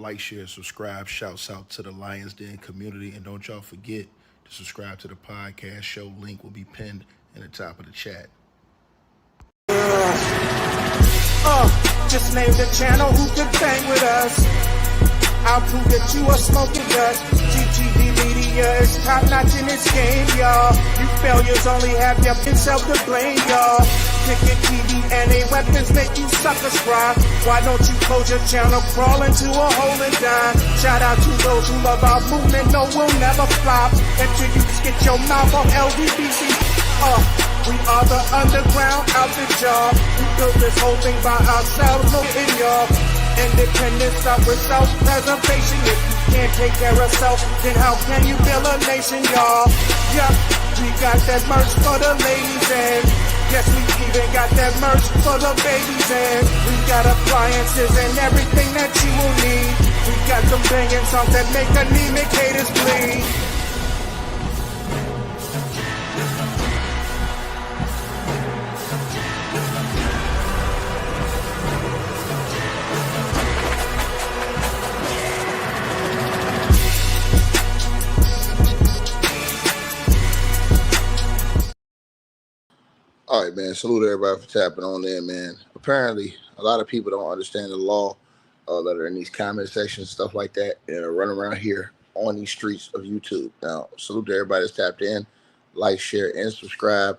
Like, share, subscribe. Shouts out to the Lions Den community. And don't y'all forget to subscribe to the podcast show. Link will be pinned in the top of the chat. Just name the channel who can bang with us. I'll prove that you are smoking dust. GTV Media is top notch in this game, y'all. You failures only have yourself to blame, y'all. Cricket TV and a weapons make you suckers cry. Why don't you close your channel, crawl into a hole and die? Shout out to those who love our movement, no, we'll never flop. Until you get your mouth on LDBC. We are the underground outfit, y'all. We built this whole thing by ourselves, no in y'all. Independence up with self-preservation. If you can't take care of self, then how can you build a nation, y'all? Yup, we got that merch for the ladies and yes, we even got that merch for the babies and we got appliances and everything that you will need. We got some banging songs that make anemic haters bleed. All right, man. Salute everybody for tapping on there, man. Apparently, a lot of people don't understand the law that are in these comment sections, stuff like that, and are running around here on these streets of YouTube. Now, salute to everybody that's tapped in. Like, share, and subscribe.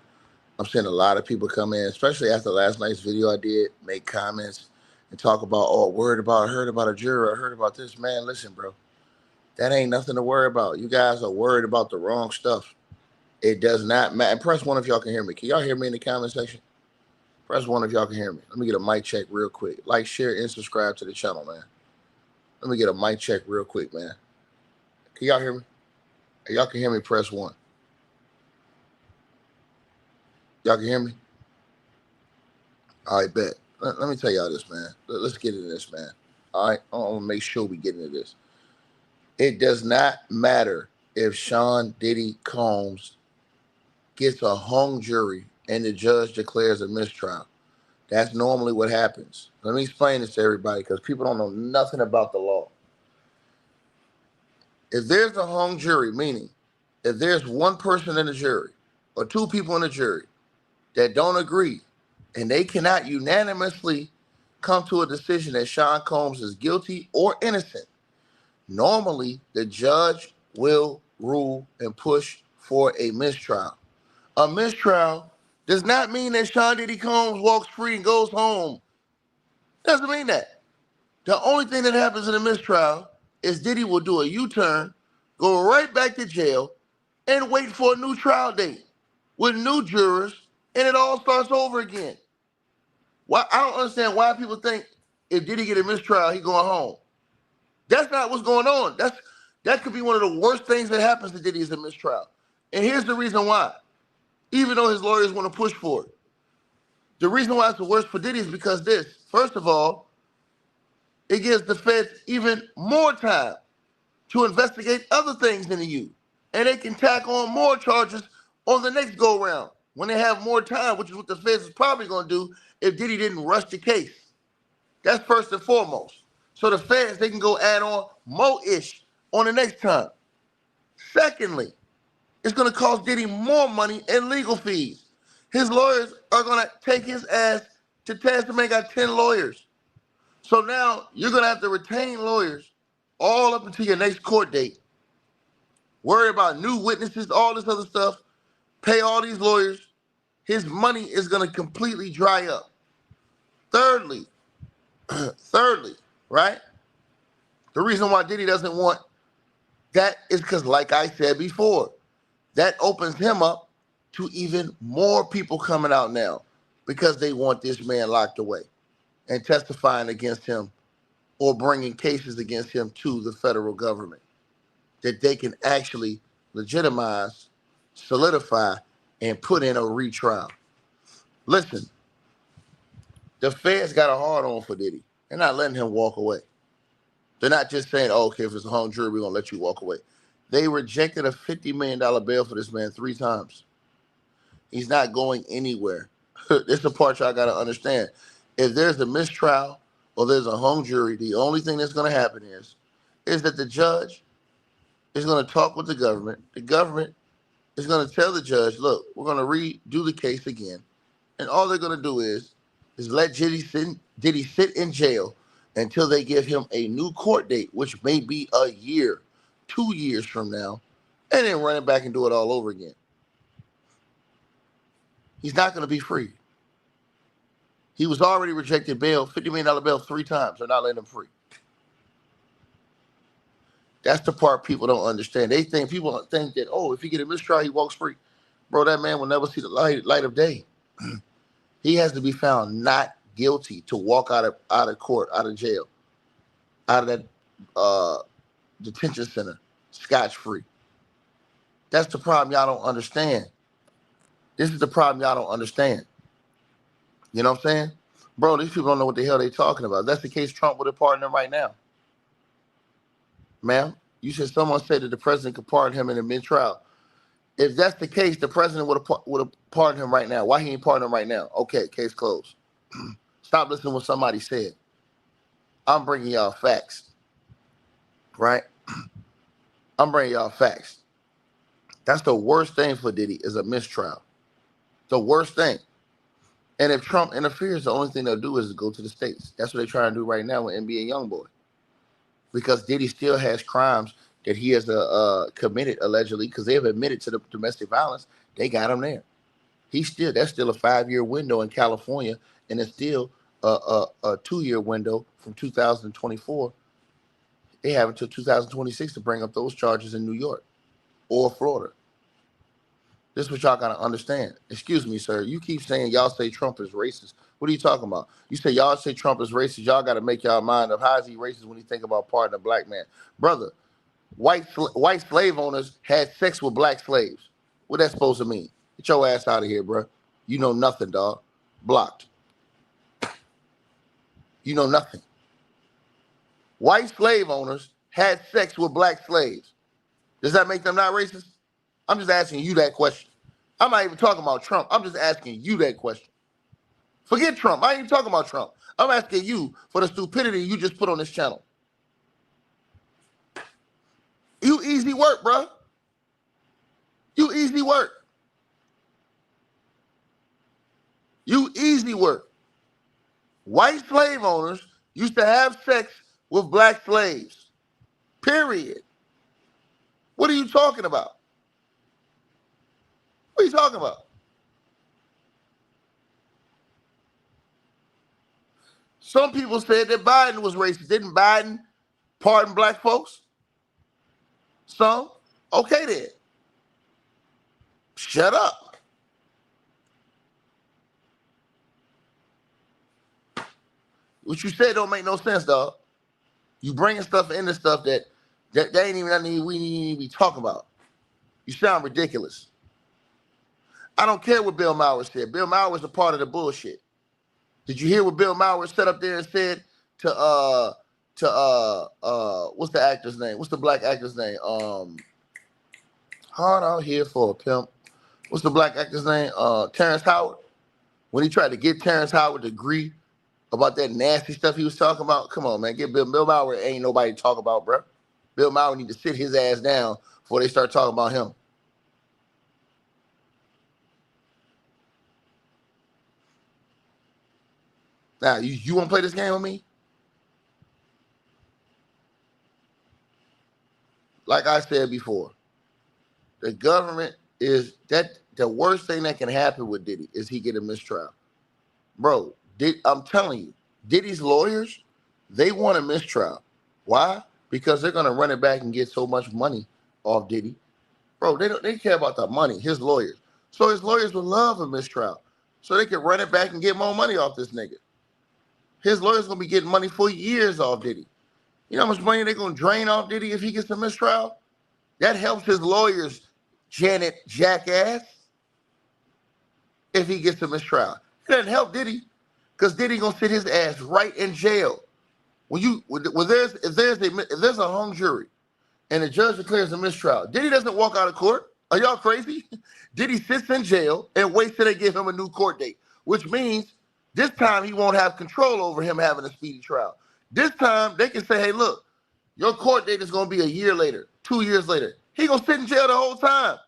I'm seeing a lot of people come in, especially after last night's video I did, make comments and talk about, oh, heard about a juror, I heard about this. Man, listen, bro. That ain't nothing to worry about. You guys are worried about the wrong stuff. It does not matter. And press one if y'all can hear me. Can y'all hear me in the comment section? Press one if y'all can hear me. Let me get a mic check real quick. Like, share, and subscribe to the channel, man. Let me get a mic check real quick, man. Can y'all hear me? If y'all can hear me, press one. Y'all can hear me? All right, bet. Let me tell y'all this, man. Let's get into this, man. All right? I want to make sure we get into this. It does not matter if Sean Diddy Combs gets a hung jury and the judge declares a mistrial. That's normally what happens. Let me explain this to everybody because people don't know nothing about the law. If there's a hung jury, meaning if there's one person in the jury or two people in the jury that don't agree and they cannot unanimously come to a decision that Sean Combs is guilty or innocent, normally the judge will rule and push for a mistrial. A mistrial does not mean that Sean Diddy Combs walks free and goes home. Doesn't mean that. The only thing that happens in a mistrial is Diddy will do a U-turn, go right back to jail, and wait for a new trial date with new jurors, and it all starts over again. Why? I don't understand why people think if Diddy get a mistrial, he going home. That's not what's going on. That could be one of the worst things that happens to Diddy is a mistrial. And here's the reason why. Even though his lawyers want to push for it. The reason why it's the worst for Diddy is because this. First of all, it gives the feds even more time to investigate other things in the U. And they can tack on more charges on the next go-round when they have more time, which is what the feds is probably going to do if Diddy didn't rush the case. That's first and foremost. So the feds, they can go add on more-ish on the next time. Secondly, it's going to cost Diddy more money in legal fees. His lawyers are going to take his ass to task. The man got 10 lawyers. So now you're going to have to retain lawyers all up until your next court date. Worry about new witnesses, all this other stuff. Pay all these lawyers. His money is going to completely dry up. Thirdly, right? The reason why Diddy doesn't want that is because, like I said before, that opens him up to even more people coming out now because they want this man locked away and testifying against him or bringing cases against him to the federal government that they can actually legitimize, solidify, and put in a retrial. Listen, the feds got a hard on for Diddy. They're not letting him walk away. They're not just saying, oh, okay, if it's a hung jury, we're going to let you walk away. They rejected a $50 million bail for this man 3 times. He's not going anywhere. This is the part y'all got to understand. If there's a mistrial or there's a hung jury, the only thing that's going to happen is that the judge is going to talk with the government. The government is going to tell the judge, look, we're going to redo the case again. And all they're going to do is let Diddy sit in jail until they give him a new court date, which may be a year, 2 years from now, and then run it back and do it all over again. He's not going to be free. He was already rejected bail, $50 million bail 3 times. They're not letting him free. That's the part people don't understand. People think that, oh, if he get a mistrial, he walks free. Bro, that man will never see the light of day. He has to be found not guilty to walk out of court, out of jail, out of that detention center, scotch-free. That's the problem y'all don't understand. This is the problem y'all don't understand. You know what I'm saying? Bro, these people don't know what the hell they're talking about. If that's the case, Trump would have pardoned him right now. Ma'am, you said someone said that the president could pardon him in a mid-trial. If that's the case, the president would have pardoned him right now. Why he ain't pardoned him right now? Okay, case closed. Stop listening to what somebody said. I'm bringing y'all facts, right? I'm bringing y'all facts. That's the worst thing for Diddy is a mistrial. The worst thing. And if Trump interferes, the only thing they'll do is go to the states. That's what they're trying to do right now with NBA Youngboy. Because Diddy still has crimes that he has committed, allegedly, because they have admitted to the domestic violence. They got him there. That's still a 5-year window in California, and it's still a 2-year window from 2024. They have until 2026 to bring up those charges in New York or Florida. This is what y'all got to understand. Excuse me, sir. You keep saying y'all say Trump is racist. What are you talking about? You say y'all say Trump is racist. Y'all got to make y'all mind up. How is he racist when he think about pardoning a black man? Brother, white slave owners had sex with black slaves. What that supposed to mean? Get your ass out of here, bro. You know nothing, dog. Blocked. You know nothing. White slave owners had sex with black slaves. Does that make them not racist? I'm just asking you that question. I'm not even talking about Trump. I'm just asking you that question. Forget Trump. I ain't even talking about Trump. I'm asking you for the stupidity you just put on this channel. You easy work, bro. You easy work. You easy work. White slave owners used to have sex with black slaves. Period. What are you talking about? What are you talking about? Some people said that Biden was racist. Didn't Biden pardon black folks? Some? Okay then. Shut up. What you said don't make no sense, dog. You bringing stuff into stuff that ain't even nothing we need to be talking about. You sound ridiculous. I don't care what Bill Maher said. Bill Maher was a part of the bullshit. Did you hear what Bill Maher set up there and said to what's the actor's name? What's the black actor's name? Hard out here for a pimp. What's the black actor's name? Terrence Howard. When he tried to get Terrence Howard to agree about that nasty stuff he was talking about. Come on, man. Get Bill Maher ain't nobody to talk about, bro. Bill Maher need to sit his ass down before they start talking about him. Now, you want to play this game with me? Like I said before, the government is that the worst thing that can happen with Diddy is he get a mistrial. Bro, I'm telling you, Diddy's lawyers, they want a mistrial. Why? Because they're going to run it back and get so much money off Diddy. Bro, they care about the money, his lawyers. So his lawyers would love a mistrial. So they can run it back and get more money off this nigga. His lawyers going to be getting money for years off Diddy. You know how much money they're going to drain off Diddy if he gets a mistrial? That helps his lawyers, Janet Jackass, if he gets a mistrial. It doesn't help Diddy because Diddy going to sit his ass right in jail. If there's a hung jury and the judge declares a mistrial, Diddy doesn't walk out of court. Are y'all crazy? Diddy sits in jail and waits till they give him a new court date, which means This time he won't have control over him having a speedy trial. This time they can say, hey, look, your court date is going to be a year later, 2 years later. He going to sit in jail the whole time.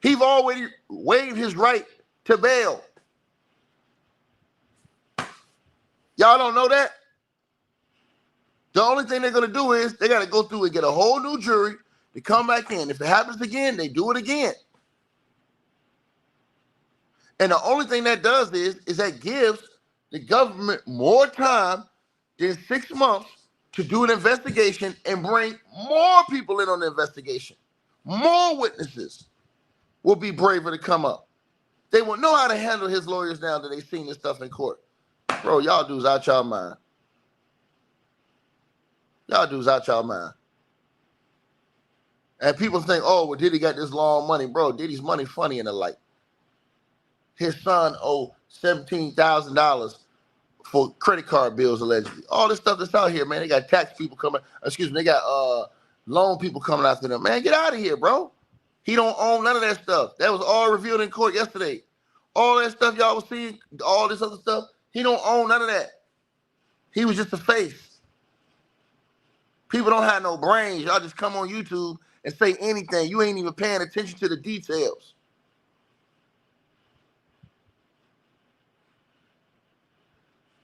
He's already waived his right to bail. Y'all don't know that? The only thing they're going to do is they got to go through and get a whole new jury to come back in. If it happens again, they do it again. And the only thing that does is that gives the government more time than 6 months to do an investigation and bring more people in on the investigation. More witnesses will be braver to come up. They will know how to handle his lawyers now that they've seen this stuff in court. Bro, y'all dudes out y'all mind. Y'all dudes out y'all mind. And people think, oh, well, Diddy got this long money. Bro, Diddy's money funny and the like. His son owed $17,000 for credit card bills, allegedly. All this stuff that's out here, man. They got tax people coming. Excuse me. They got loan people coming after them. Man, get out of here, bro. He don't own none of that stuff. That was all revealed in court yesterday. All that stuff y'all was seeing, all this other stuff, he don't own none of that. He was just a face. People don't have no brains. Y'all just come on YouTube and say anything. You ain't even paying attention to the details.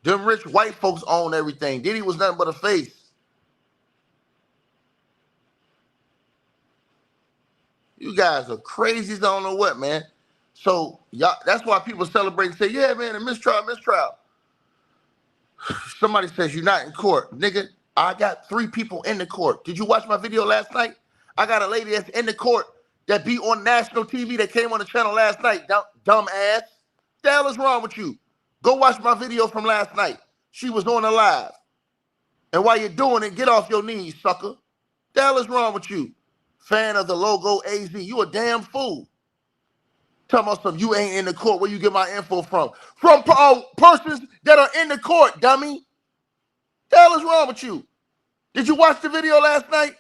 Them rich white folks own everything. Diddy was nothing but a face. You guys are crazy. I don't know what, man. So y'all, that's why people celebrate and say, yeah, man, a mistrial. Somebody says you're not in court. Nigga, I got 3 people in the court. Did you watch my video last night? I got a lady that's in the court that be on national TV that came on the channel last night. Dumb ass. The hell is wrong with you? Go watch my video from last night. She was on the live. And while you're doing it, get off your knees, sucker. The hell is wrong with you? Fan of the logo AZ. You a damn fool. Tell me something. You ain't in the court. Where you get my info from? From persons that are in the court, dummy. The hell is wrong with you? Did you watch the video last night?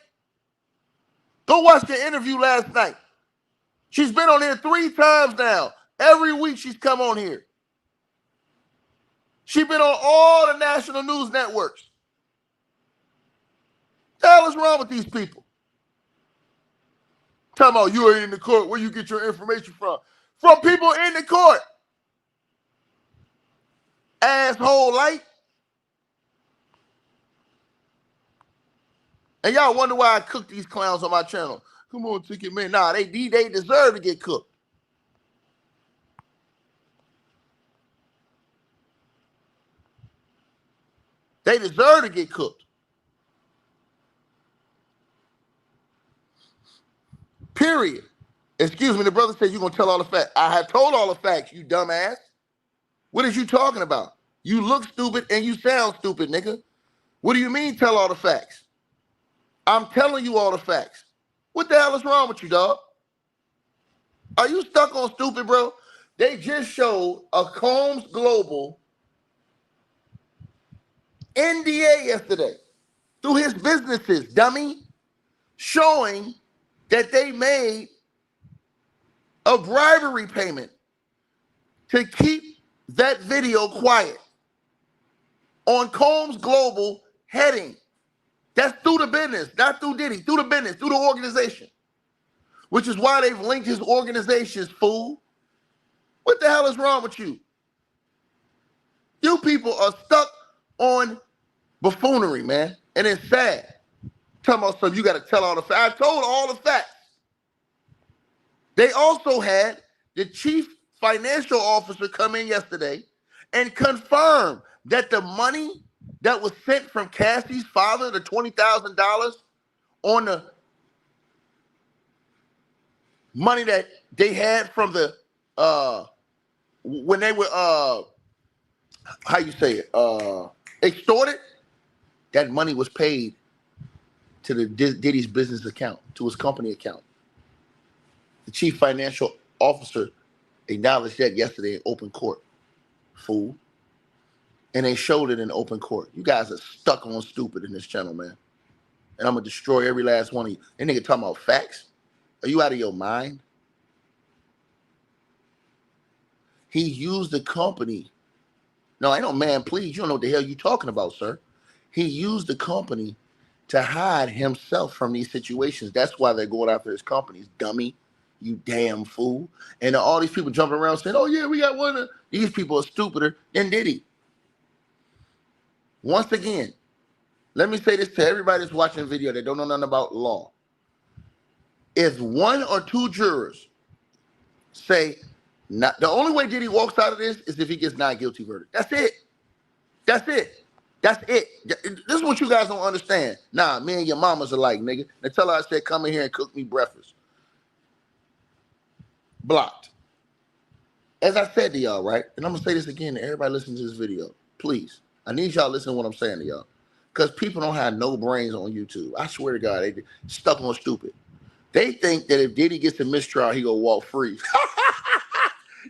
Go watch the interview last night. She's been on here 3 times now. Every week she's come on here. She's been on all the national news networks. The hell is wrong with these people? Talking about you ain't in the court. Where you get your information from? From people in the court. Asshole light. And y'all wonder why I cook these clowns on my channel. Come on, Ticket Man. Nah, they deserve to get cooked. They deserve to get cooked. Period. Excuse me, the brother said you're going to tell all the facts. I have told all the facts, you dumbass. What is you talking about? You look stupid and you sound stupid, nigga. What do you mean tell all the facts? I'm telling you all the facts. What the hell is wrong with you, dog? Are you stuck on stupid, bro? They just showed a Combs Global NDA yesterday through his businesses, dummy, showing that they made a bribery payment to keep that video quiet on Combs Global heading. That's through the business, not through Diddy, through the business, through the organization, which is why they've linked his organizations, fool. What the hell is wrong with you? You people are stuck on buffoonery, man, and it's sad. Tell me something, you got to tell all the facts. I told all the facts. They also had the chief financial officer come in yesterday and confirm that the money that was sent from Cassie's father, the $20,000 on the money that they had from the when they were how you say it, extorted, that money was paid to the Diddy's business account, to his company account. The chief financial officer acknowledged that yesterday in open court, fool. And they showed it in open court. You guys are stuck on stupid in this channel, man. And I'm going to destroy every last one of you. That nigga talking about facts? Are you out of your mind? He used the company No, ain't no man, please. You don't know what the hell you talking about, sir. He used the company to hide himself from these situations. That's why they're going after his companies, dummy. You damn fool. And all these people jumping around saying, oh, yeah, we got one. These people are stupider than Diddy. Once again, let me say this to everybody that's watching the video that don't know nothing about law. If one or two jurors say, not, the only way Diddy walks out of this is if he gets not guilty verdict. That's it. That's it. That's it. This is what you guys don't understand. Nah, me and your mamas are like, nigga. Now tell her I said, come in here and cook me breakfast. Blocked. As I said to y'all, right? And I'm going to say this again to everybody listening to this video. Please. I need y'all to listen to what I'm saying to y'all. Because people don't have no brains on YouTube. I swear to God, they stuck on stupid. They think that if Diddy gets a mistrial, he gonna walk free.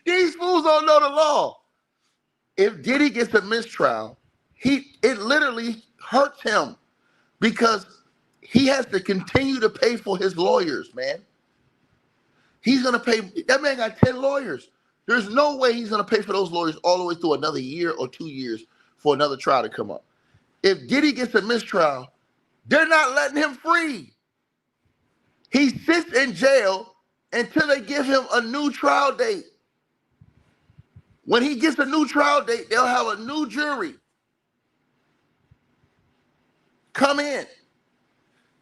These fools don't know the law. If Diddy gets a mistrial, it literally hurts him because he has to continue to pay for his lawyers, man. He's gonna pay. That man got 10 lawyers. There's no way he's gonna pay for those lawyers all the way through another year or 2 years for another trial to come up. If Diddy gets a mistrial, they're not letting him free. He sits in jail until they give him a new trial date. When he gets a new trial date, they'll have a new jury come in.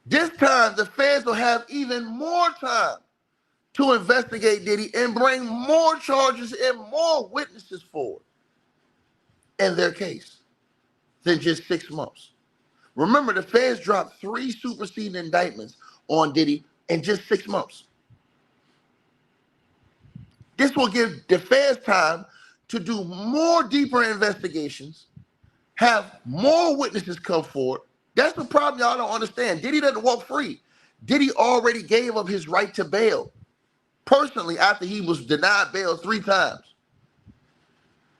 This time, the feds will have even more time to investigate Diddy and bring more charges and more witnesses forward in their case than just 6 months. Remember, the feds dropped 3 superseding indictments on Diddy in just 6 months. This will give the feds time to do more deeper investigations, have more witnesses come forward. That's the problem y'all don't understand. Diddy doesn't walk free. Diddy already gave up his right to bail personally after he was denied bail 3 times.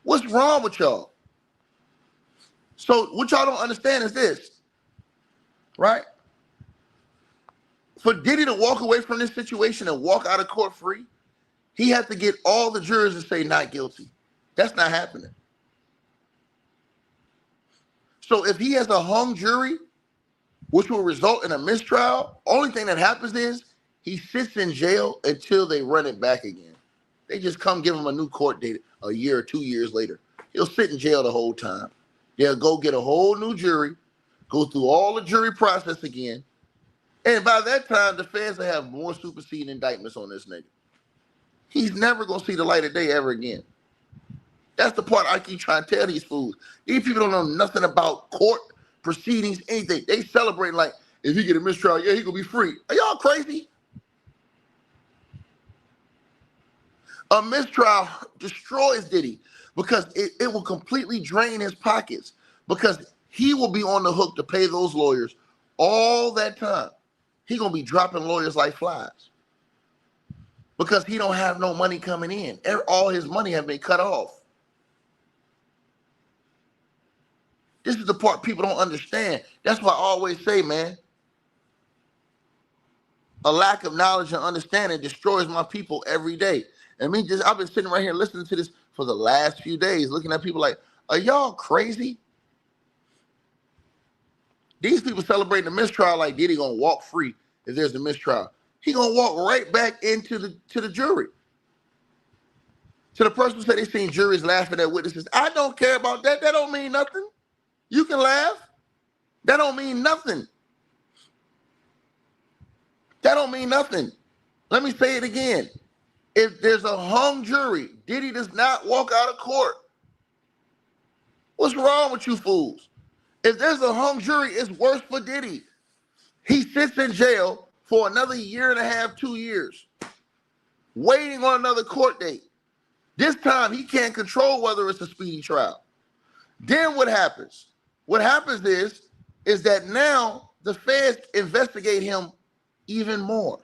What's wrong with y'all? So what y'all don't understand is this, right? For Diddy to walk away from this situation and walk out of court free, he has to get all the jurors to say not guilty. That's not happening. So if he has a hung jury, which will result in a mistrial, only thing that happens is he sits in jail until they run it back again. They just come give him a new court date a year or 2 years later. He'll sit in jail the whole time. They'll go get a whole new jury, go through all the jury process again, and by that time, the feds will have more superseding indictments on this nigga. He's never going to see the light of day ever again. That's the part I keep trying to tell these fools. These people don't know nothing about court proceedings, anything. They celebrate like, if he get a mistrial, yeah, he going to be free. Are y'all crazy? A mistrial destroys Diddy because it will completely drain his pockets because he will be on the hook to pay those lawyers all that time. He going to be dropping lawyers like flies because he don't have no money coming in. All his money has been cut off. This is the part people don't understand. That's why I always say, man, a lack of knowledge and understanding destroys my people every day. I mean, I've been sitting right here listening to this for the last few days, looking at people like, are y'all crazy? These people celebrating the mistrial like Diddy gonna walk free if there's a mistrial. He gonna walk right back into the jury. To the person who said they seen juries laughing at witnesses. I don't care about that. That don't mean nothing. You can laugh. That don't mean nothing. That don't mean nothing. Let me say it again. If there's a hung jury, Diddy does not walk out of court. What's wrong with you fools? If there's a hung jury, it's worse for Diddy. He sits in jail for another 1.5 to 2 years, waiting on another court date. This time, he can't control whether it's a speedy trial. Then what happens? What happens is that now the feds investigate him even more.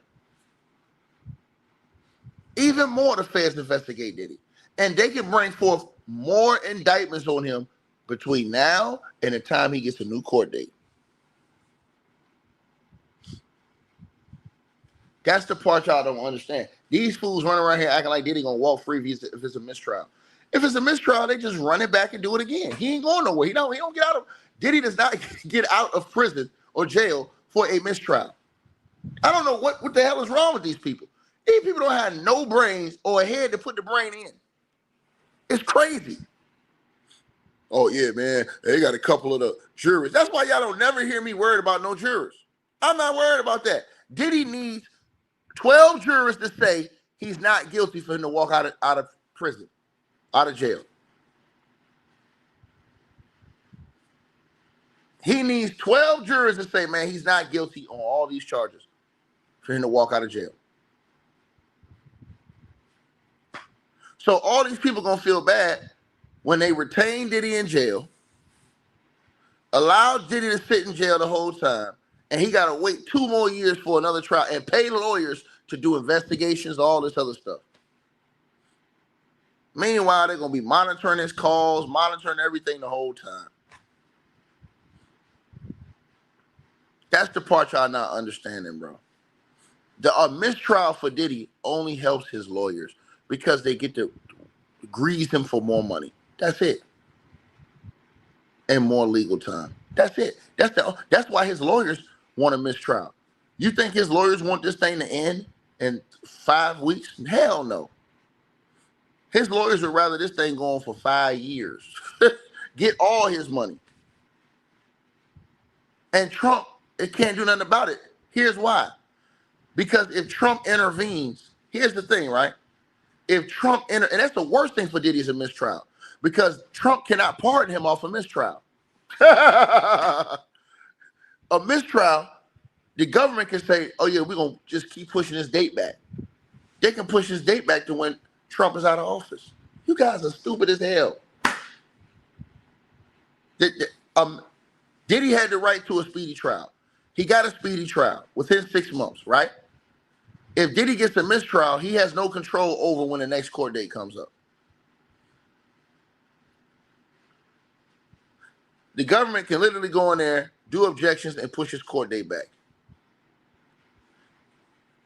Even more, the feds investigate Diddy. And they can bring forth more indictments on him between now and the time he gets a new court date. That's the part y'all don't understand. These fools running around here acting like Diddy gonna walk free if it's a mistrial. If it's a mistrial, they just run it back and do it again. He ain't going nowhere. He don't get out of Diddy does not get out of prison or jail for a mistrial. I don't know what the hell is wrong with these people. These people don't have no brains or a head to put the brain in. It's crazy. Oh, yeah, man. They got a couple of the jurors. That's why y'all don't never hear me worried about no jurors. I'm not worried about that. Diddy needs 12 jurors to say he's not guilty for him to walk out of prison, out of jail. He needs 12 jurors to say, man, he's not guilty on all these charges for him to walk out of jail. So all these people going to feel bad when they retain Diddy in jail, allow Diddy to sit in jail the whole time, and he got to wait 2 more years for another trial and pay lawyers to do investigations, all this other stuff. Meanwhile, they're going to be monitoring his calls, monitoring everything the whole time. That's the part y'all not understanding, bro. The mistrial for Diddy only helps his lawyers because they get to grease him for more money. That's it. And more legal time. That's it. That's why his lawyers want a mistrial. You think his lawyers want this thing to end in 5 weeks? Hell no. His lawyers would rather this thing go on for 5 years. Get all his money. And Trump, it can't do nothing about it. Here's why. Because if Trump intervenes, here's the thing, right? If Trump and that's the worst thing for Diddy is a mistrial, because Trump cannot pardon him off a mistrial. A mistrial, the government can say, oh yeah, we're going to just keep pushing this date back. They can push this date back to when Trump is out of office. You guys are stupid as hell. Diddy had the right to a speedy trial. He got a speedy trial within 6 months, right? If Diddy gets a mistrial, he has no control over when the next court date comes up. The government can literally go in there, do objections, and push his court date back.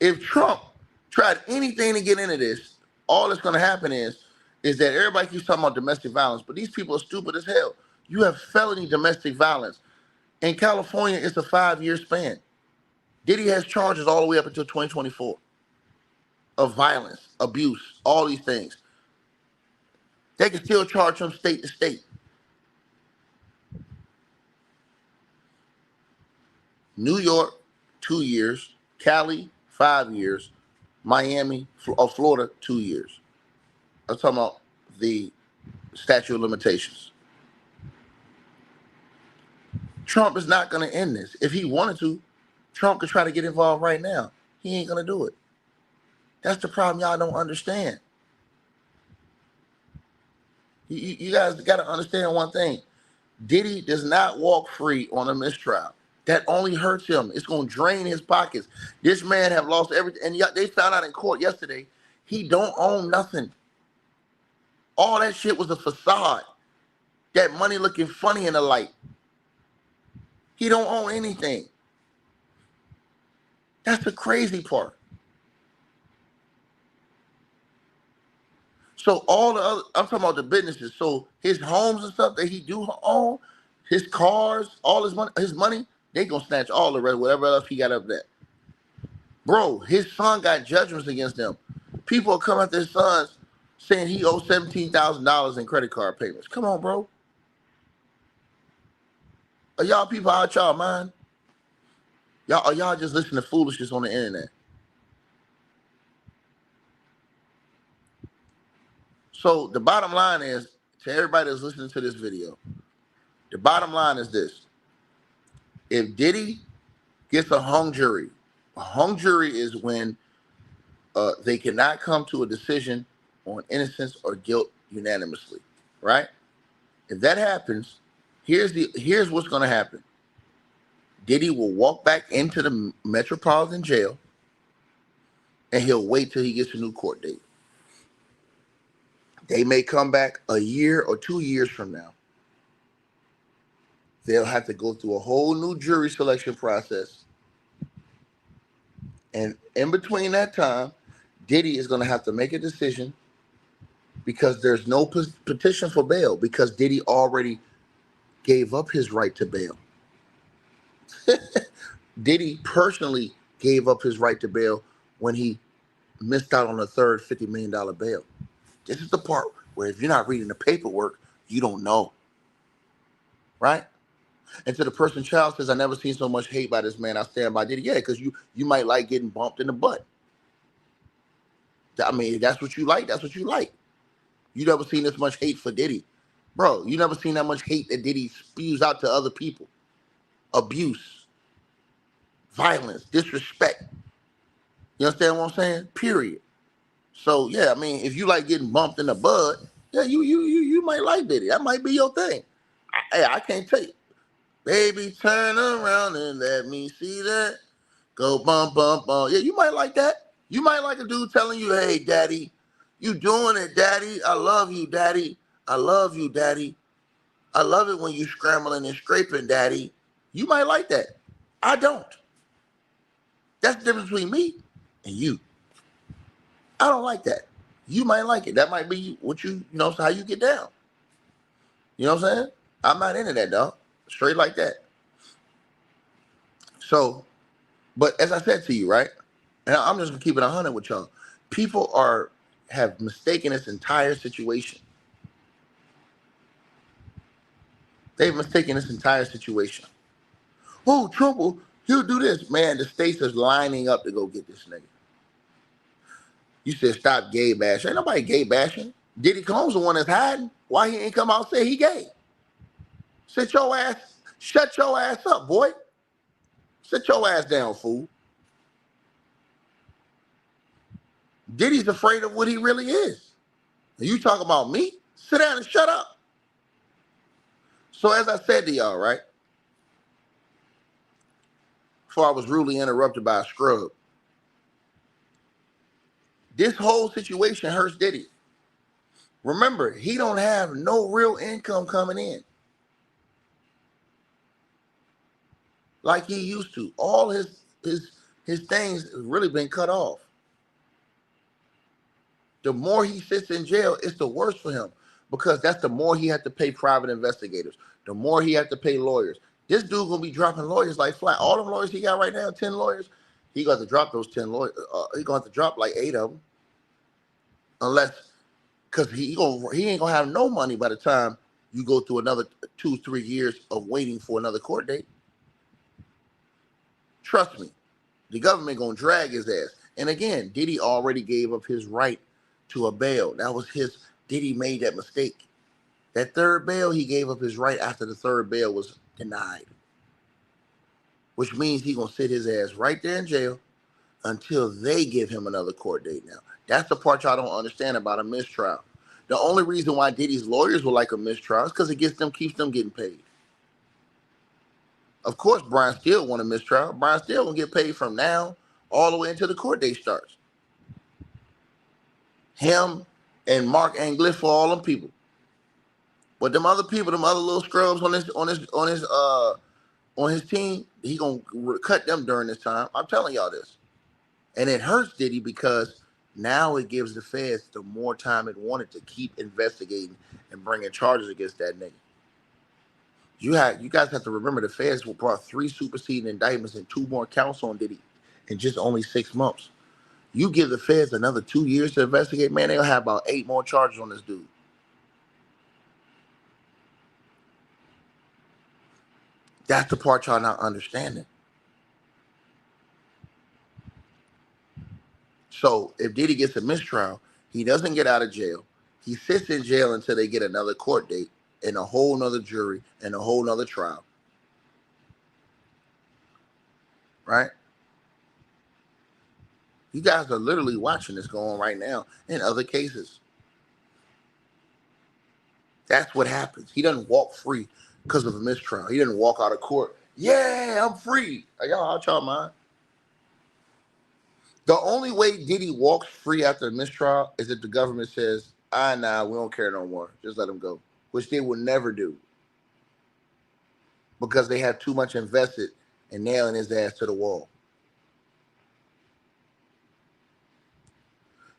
If Trump tried anything to get into this, all that's going to happen is that everybody keeps talking about domestic violence, but these people are stupid as hell. You have felony domestic violence. In California, it's a 5-year span. Diddy has charges all the way up until 2024 of violence, abuse, all these things. They can still charge him state to state. New York, 2 years. Cali, 5 years. Miami, Florida, 2 years. I'm talking about the statute of limitations. Trump is not going to end this. If he wanted to, Trump could try to get involved right now. He ain't going to do it. That's the problem y'all don't understand. You guys got to understand one thing. Diddy does not walk free on a mistrial. That only hurts him. It's going to drain his pockets. This man have lost everything. And they found out in court yesterday, he don't own nothing. All that shit was a facade. That money looking funny in the light. He don't own anything. That's the crazy part. So all the other, I'm talking about the businesses. So his homes and stuff that he do own, his cars, all his money, they gonna snatch all the rest, whatever else he got up there. Bro, his son got judgments against them. People are coming after his sons saying he owes $17,000 in credit card payments. Come on, bro. Are y'all people out y'all mind? Y'all just listen to foolishness on the internet? So the bottom line is, to everybody that's listening to this video, the bottom line is this. If Diddy gets a hung jury is when they cannot come to a decision on innocence or guilt unanimously, right? If that happens, here's what's going to happen. Diddy will walk back into the Metropolitan Jail, and he'll wait till he gets a new court date. They may come back a year or 2 years from now. They'll have to go through a whole new jury selection process. And in between that time, Diddy is going to have to make a decision because there's no petition for bail because Diddy already gave up his right to bail. Diddy personally gave up his right to bail when he missed out on the third $50 million bail. This is the part where if you're not reading the paperwork, you don't know, right? And to the person child says, I never seen so much hate by this man. I stand by Diddy. Yeah, because you might like getting bumped in the butt. I mean, that's what you like. That's what you like. You never seen this much hate for Diddy. Bro, you never seen that much hate that Diddy spews out to other people. Abuse, violence, disrespect. You understand what I'm saying? Period. So yeah, I mean, if you like getting bumped in the bud, yeah, you might like Diddy. That might be your thing. I can't tell you. Baby, turn around and let me see that. Go bump, bump, bump. Yeah, you might like that. You might like a dude telling you, hey, daddy, you doing it, daddy. I love you, daddy. I love you, daddy. I love it when you scrambling and scraping, daddy. You might like that. I don't. That's the difference between me and you. I don't like that. You might like it. That might be what you know, how you get down. You know what I'm saying? I'm not into that, dog. Straight like that. So, but as I said to you, right? And I'm just gonna keep it 100 with y'all. People have mistaken this entire situation. They've mistaken this entire situation. Oh, Trump, he'll do this. Man, the states is lining up to go get this nigga. You said stop gay bashing. Ain't nobody gay bashing. Diddy Combs the one that's hiding. Why he ain't come out and say he gay? Shut your ass up, boy. Sit your ass down, fool. Diddy's afraid of what he really is. And you talk about me? Sit down and shut up. So as I said to y'all, right? Before I was rudely interrupted by a scrub. This whole situation hurts Diddy. Remember, he don't have no real income coming in like he used to. All his things have really been cut off. The more he sits in jail, it's the worse for him because that's the more he had to pay private investigators, the more he had to pay lawyers. This dude gonna be dropping lawyers like fly. All them lawyers he got right now, 10 lawyers, he got to drop those 10 lawyers. He gonna have to drop like 8 of them, unless because he ain't gonna have no money by the time you go through another 2-3 years of waiting for another court date. Trust me, the government gonna drag his ass. And again, Diddy already gave up his right to a bail. That was Diddy made that mistake. That third bail, he gave up his right after the third bail was denied. Which means he gonna sit his ass right there in jail until they give him another court date now. That's the part y'all don't understand about a mistrial. The only reason why Diddy's lawyers will like a mistrial is because it keeps them getting paid. Of course, Brian Steele want a mistrial. Brian Steele gonna get paid from now all the way until the court date starts. Him and Mark Anglis for all them people. But them other people, them other little scrubs on his team, he gonna cut them during this time. I'm telling y'all this. And it hurts Diddy because now it gives the feds the more time it wanted to keep investigating and bringing charges against that nigga. You guys have to remember the feds brought 3 superseding indictments and 2 more counts on Diddy in just only 6 months. You give the feds another 2 years to investigate, man, they'll have about 8 more charges on this dude. That's the part y'all not understanding. So if Diddy gets a mistrial, he doesn't get out of jail. He sits in jail until they get another court date and a whole nother jury and a whole nother trial. Right? You guys are literally watching this go on right now in other cases. That's what happens. He doesn't walk free because of a mistrial. He didn't walk out of court. Yeah, I'm free. Y'all out y'all mind. The only way Diddy walks free after a mistrial is if the government says, nah, we don't care no more. Just let him go. Which they will never do. Because they have too much invested in nailing his ass to the wall.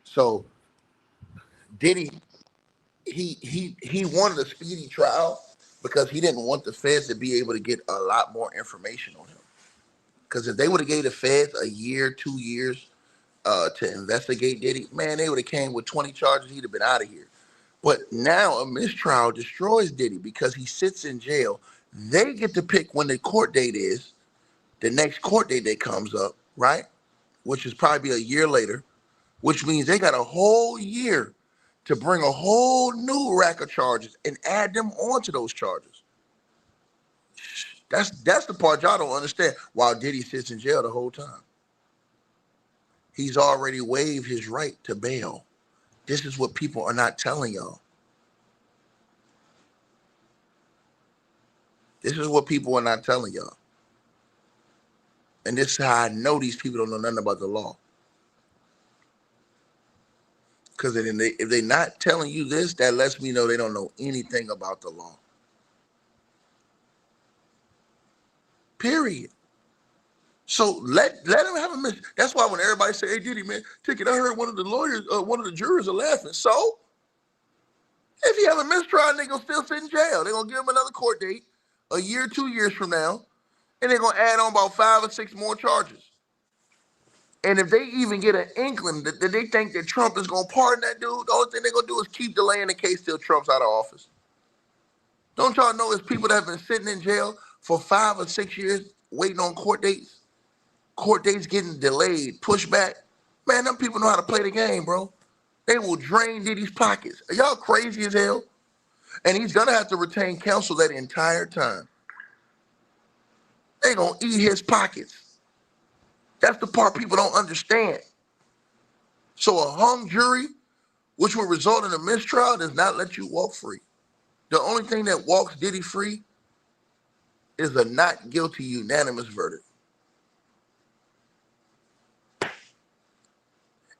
So Diddy he wanted a speedy trial because he didn't want the feds to be able to get a lot more information on him. Because if they would have gave the feds a year, 2 years to investigate Diddy, man, they would have came with 20 charges. He'd have been out of here. But now a mistrial destroys Diddy because he sits in jail. They get to pick when the court date is, the next court date that comes up, right? Which is probably a year later, which means they got a whole year to bring a whole new rack of charges and add them onto those charges. That's the part y'all don't understand. While Diddy sits in jail the whole time, he's already waived his right to bail. This is what people are not telling y'all. This is what people are not telling y'all. And this is how I know these people don't know nothing about the law. Because if they're not telling you this, that lets me know they don't know anything about the law. Period. So let him have a miss. That's why when everybody say, "Hey, Diddy, man, ticket," I heard one of the lawyers, one of the jurors are laughing. So if he have a mistrial, they gonna still sit in jail. They're gonna give him another court date, a year, 2 years from now, and they're gonna add on about 5 or 6 more charges. And if they even get an inkling that they think that Trump is gonna pardon that dude, the only thing they're gonna do is keep delaying the case till Trump's out of office. Don't y'all know there's people that have been sitting in jail for 5 or 6 years waiting on court dates? Court dates getting delayed, pushed back. Man, them people know how to play the game, bro. They will drain Diddy's pockets. Are y'all crazy as hell? And he's gonna have to retain counsel that entire time. They gonna eat his pockets. That's the part people don't understand. So a hung jury, which will result in a mistrial, does not let you walk free. The only thing that walks Diddy free is a not guilty unanimous verdict.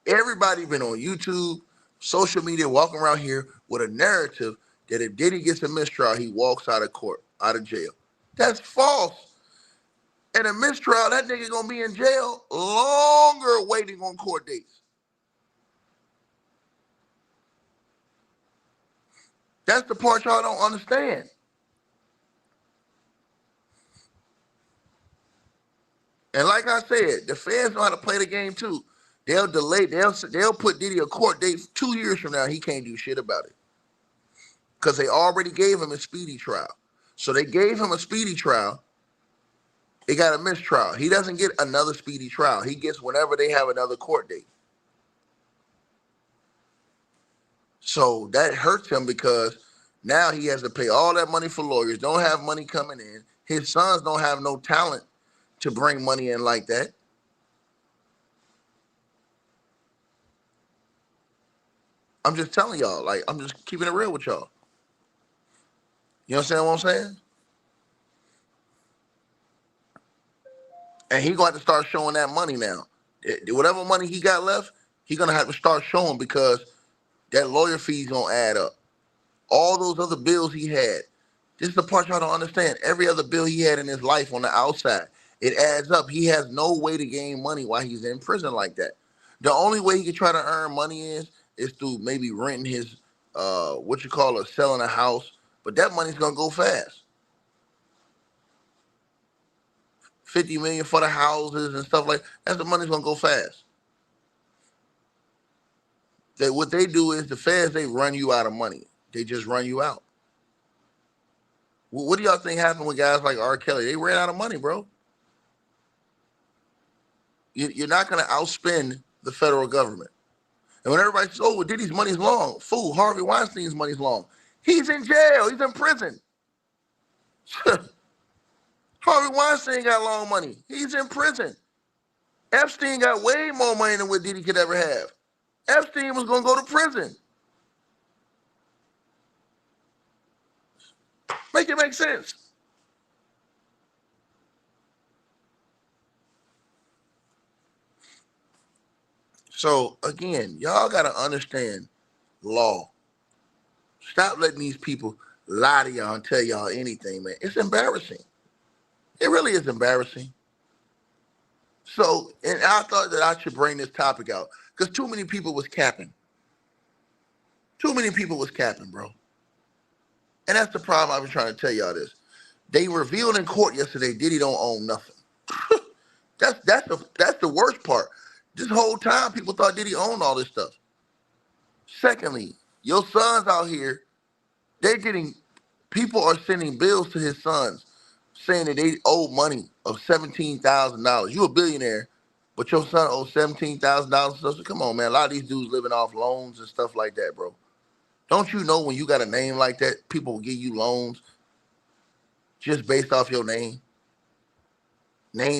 Everybody been on YouTube, social media, walking around here with a narrative that if Diddy gets a mistrial, he walks out of court, out of jail. That's false. And a mistrial, that nigga gonna be in jail longer waiting on court dates. That's the part y'all don't understand. And like I said, the fans know how to play the game too. They'll delay, they'll put Diddy a court date 2 years from now. He can't do shit about it. Because they already gave him a speedy trial. So they gave him a speedy trial. He got a mistrial. He doesn't get another speedy trial. He gets whenever they have another court date. So that hurts him because now he has to pay all that money for lawyers, don't have money coming in. His sons don't have no talent to bring money in like that. I'm just telling y'all, like, I'm just keeping it real with y'all. You understand what I'm saying? And he going to have to start showing that money now. Whatever money he got left, he going to have to start showing because that lawyer fee's going to add up. All those other bills he had. This is the part y'all don't understand. Every other bill he had in his life on the outside, it adds up. He has no way to gain money while he's in prison like that. The only way he can try to earn money is through maybe renting his, selling a house. But that money's going to go fast. $50 million for the houses and stuff like that. The money's going to go fast. What they do is the feds, they run you out of money. They just run you out. What do y'all think happened with guys like R. Kelly? They ran out of money, bro. You're not going to outspend the federal government. And when everybody says, "Oh, well, Diddy's money's long," fool, Harvey Weinstein's money's long. He's in jail. He's in prison. Harvey Weinstein got long money. He's in prison. Epstein got way more money than what Diddy could ever have. Epstein was going to go to prison. Make it make sense. So, again, y'all got to understand law. Stop letting these people lie to y'all and tell y'all anything, man. It's embarrassing. It really is embarrassing. So, and I thought that I should bring this topic out because too many people was capping. Too many people was capping, bro. And that's the problem I was trying to tell y'all this. They revealed in court yesterday Diddy don't own nothing. That's the worst part. This whole time people thought Diddy owned all this stuff. Secondly, your sons out here, they're getting people are sending bills to his sons saying that they owe money of $17,000. You a billionaire, but your son owes $17,000. So come on, man. A lot of these dudes living off loans and stuff like that, bro. Don't you know when you got a name like that, people will give you loans just based off your name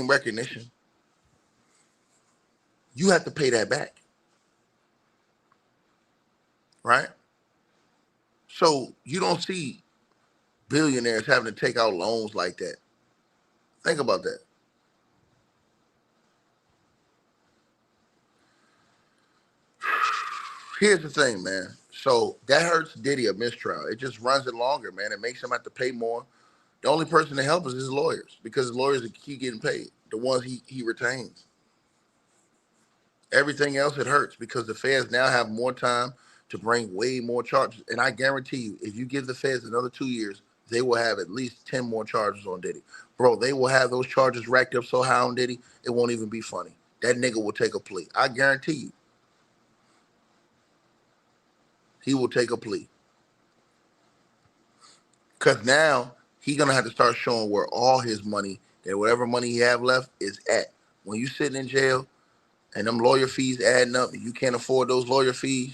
recognition? You have to pay that back, right? So you don't see billionaires having to take out loans like that. Think about that. Here's the thing, man. So that hurts Diddy a mistrial. It just runs it longer, man. It makes him have to pay more. The only person to help is his lawyers because his lawyers keep getting paid, the ones he retains. Everything else, it hurts because the feds now have more time to bring way more charges. And I guarantee you, if you give the feds another 2 years, they will have at least 10 more charges on Diddy. Bro, they will have those charges racked up so high on Diddy, it won't even be funny. That nigga will take a plea. I guarantee you. He will take a plea. Because now he's going to have to start showing where all his money, that whatever money he have left is at. When you sitting in jail and them lawyer fees adding up and you can't afford those lawyer fees,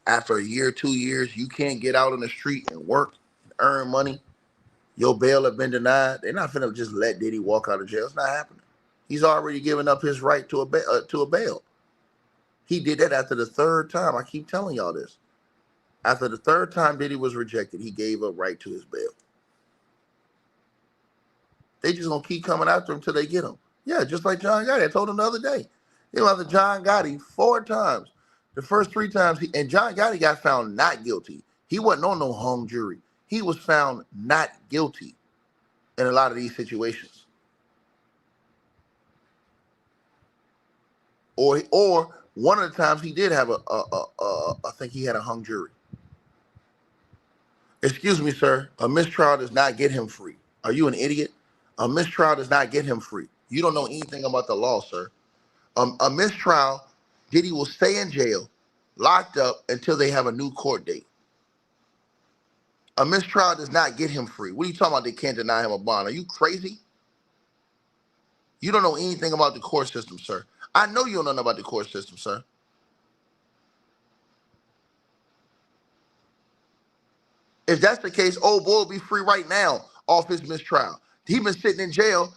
after a year, 2 years, you can't get out on the street and work and earn money. Your bail have been denied. They're not finna just let Diddy walk out of jail. It's not happening. He's already given up his right to a bail. He did that after the third time. I keep telling y'all this. After the third time Diddy was rejected, he gave up right to his bail. They just gonna keep coming after him till they get him. Yeah, just like John Gotti. I told him the other day. They went after John Gotti 4 times. The first 3 times, and John Gotti got found not guilty. He wasn't on no hung jury. He was found not guilty in a lot of these situations. Or one of the times he did have I think he had a hung jury. Excuse me, sir. A mistrial does not get him free. Are you an idiot? A mistrial does not get him free. You don't know anything about the law, sir. A mistrial, Diddy will stay in jail, locked up until they have a new court date. A mistrial does not get him free. What are you talking about? They can't deny him a bond. Are you crazy? You don't know anything about the court system, sir. I know you don't know about the court system, sir. If that's the case, old boy will be free right now off his mistrial. He been sitting in jail,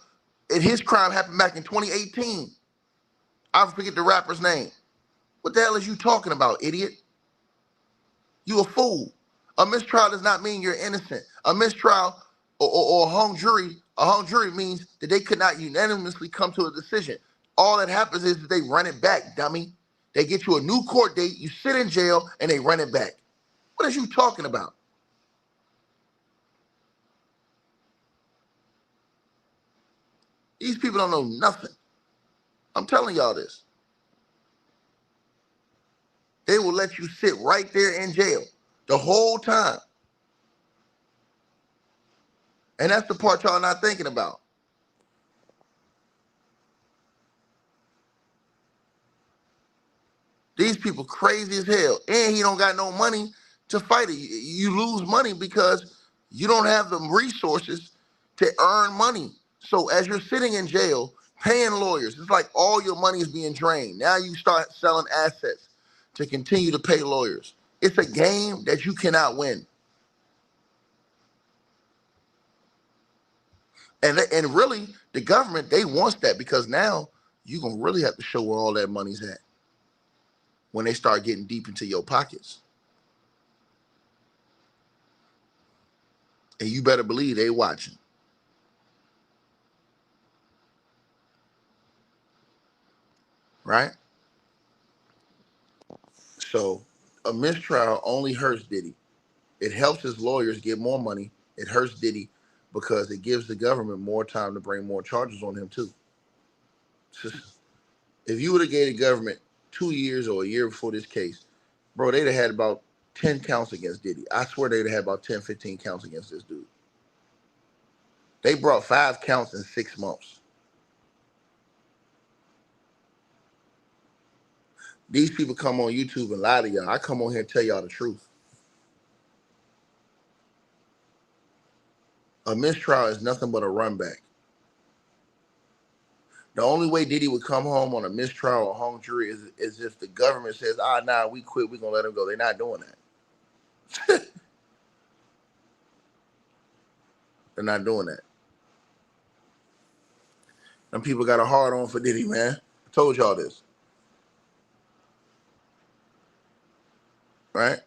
and his crime happened back in 2018. I forget the rapper's name. What the hell is you talking about, idiot? You a fool. A mistrial does not mean you're innocent. A mistrial or a hung jury means that they could not unanimously come to a decision. All that happens is that they run it back, dummy. They get you a new court date, you sit in jail, and they run it back. What are you talking about? These people don't know nothing. I'm telling y'all this. They will let you sit right there in jail the whole time. And that's the part y'all not thinking about. These people crazy as hell. And he don't got no money to fight it. You lose money because you don't have the resources to earn money. So as you're sitting in jail, paying lawyers, it's like all your money is being drained. Now you start selling assets to continue to pay lawyers. It's a game that you cannot win. And really, the government, they want that because now you're going to really have to show where all that money's at when they start getting deep into your pockets. And you better believe they watching. Right? So a mistrial only hurts Diddy. It helps his lawyers get more money. It hurts Diddy because it gives the government more time to bring more charges on him too. If you would have gave the government 2 years or a year before this case, bro, they'd have had about 10 counts against Diddy. I swear they'd had about 10, 15 counts against this dude. They brought 5 counts in 6 months. These people come on YouTube and lie to y'all. I come on here and tell y'all the truth. A mistrial is nothing but a run back. The only way Diddy would come home on a mistrial or hung jury is if the government says, nah, we quit, we're going to let him go. They're not doing that. They're not doing that. Them people got a hard on for Diddy, man. I told y'all this. Right?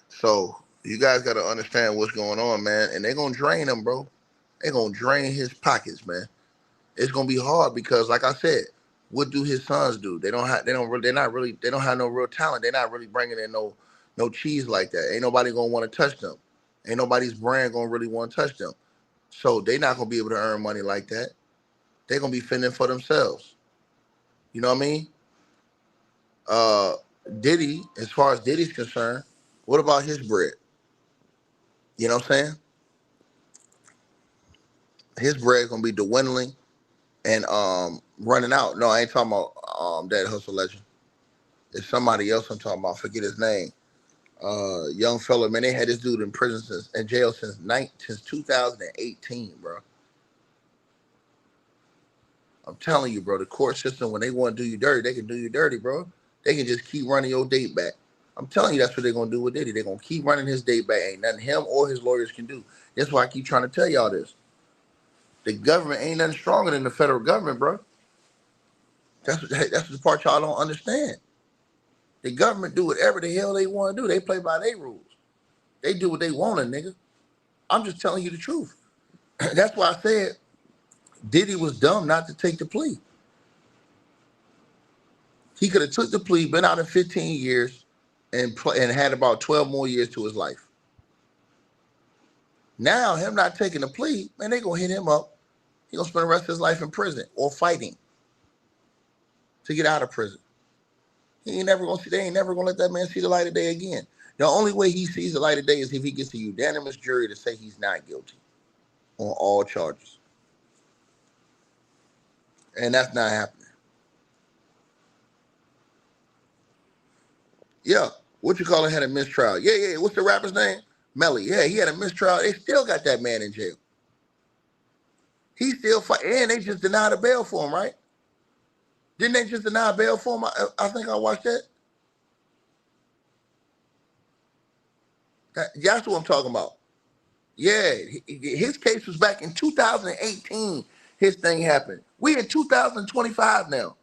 So you guys got to understand what's going on, man. And they're going to drain him, bro. They're going to drain his pockets, man. It's going to be hard because, like I said, what do his sons do? They don't have no real talent. They're not really bringing in no cheese like that. Ain't nobody going to want to touch them. Ain't nobody's brand going to really want to touch them. So they're not going to be able to earn money like that. They're going to be fending for themselves. You know what I mean? Diddy, as far as Diddy's concerned, what about his bread? You know what I'm saying? His bread's going to be dwindling and running out. No, I ain't talking about that hustle legend. It's somebody else I'm talking about. I forget his name. Young fella, man, they had this dude in prison in jail since 2018, bro. I'm telling you, bro, the court system, when they want to do you dirty, they can do you dirty, bro. They can just keep running your date back. I'm telling you, that's what they're going to do with Diddy. They're going to keep running his date back. Ain't nothing him or his lawyers can do. That's why I keep trying to tell y'all this. The government ain't nothing stronger than the federal government, bro. That's the part y'all don't understand. The government do whatever the hell they want to do. They play by their rules. They do what they want, nigga. I'm just telling you the truth. That's why I said Diddy was dumb not to take the plea. He could have took the plea, been out in 15 years, and had about 12 more years to his life. Now, him not taking the plea, man, they gonna hit him up. He gonna spend the rest of his life in prison or fighting to get out of prison. They ain't never gonna let that man see the light of day again. The only way he sees the light of day is if he gets a unanimous jury to say he's not guilty on all charges. And that's not happening. Yeah, what you call it had a mistrial. Yeah. What's the rapper's name? Melly. Yeah, he had a mistrial. They still got that man in jail. He still fight, and they just denied a bail for him, right? Didn't they just deny a bail for him? I think I watched that. That's what I'm talking about. Yeah, his case was back in 2018. His thing happened. We in 2025 now.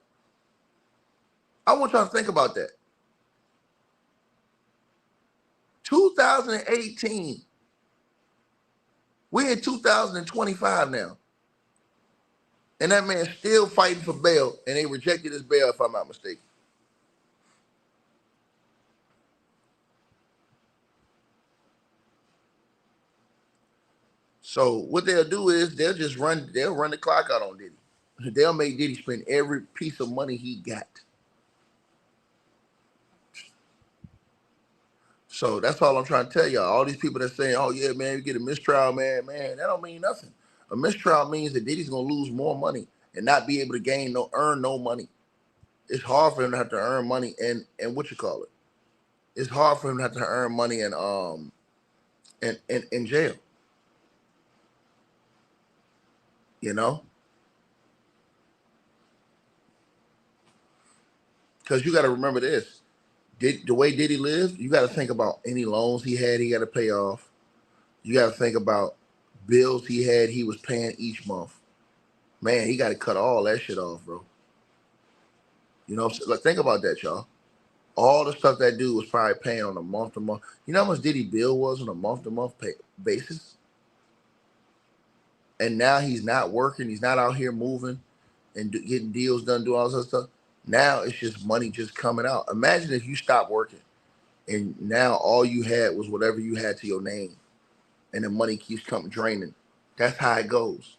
I want y'all to think about that. 2018. We're in 2025 now. And that man's still fighting for bail, and they rejected his bail, if I'm not mistaken. So what they'll do is they'll run the clock out on Diddy. They'll make Diddy spend every piece of money he got. So that's all I'm trying to tell y'all. All these people that saying, oh yeah, man, you get a mistrial, man, that don't mean nothing. A mistrial means that Diddy's gonna lose more money and not be able to earn no money. It's hard for him to have to earn money and what you call it. It's hard for him to have to earn money in jail. You know? Because you gotta remember this. The way Diddy lived, you gotta think about any loans he had, he gotta pay off. You gotta think about bills he had, he was paying each month. Man, he gotta cut all that shit off, bro. You know, like, think about that, y'all. All the stuff that dude was probably paying on a month-to-month. You know how much Diddy bill was on a month-to-month basis? And now he's not working. He's not out here moving and getting deals done, doing all this other stuff. Now it's just money just coming out. Imagine if you stopped working and now all you had was whatever you had to your name and the money keeps coming draining. That's how it goes.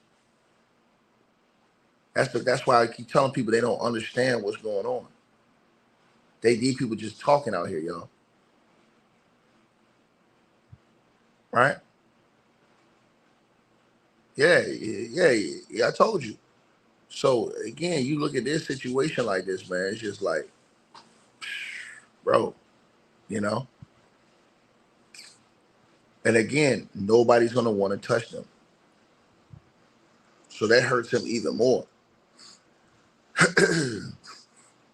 That's why I keep telling people they don't understand what's going on. These people just talking out here, y'all. Right? Yeah, I told you. So again, you look at this situation like this, man. It's just like, bro, you know. And again, nobody's gonna want to touch them. So that hurts him even more.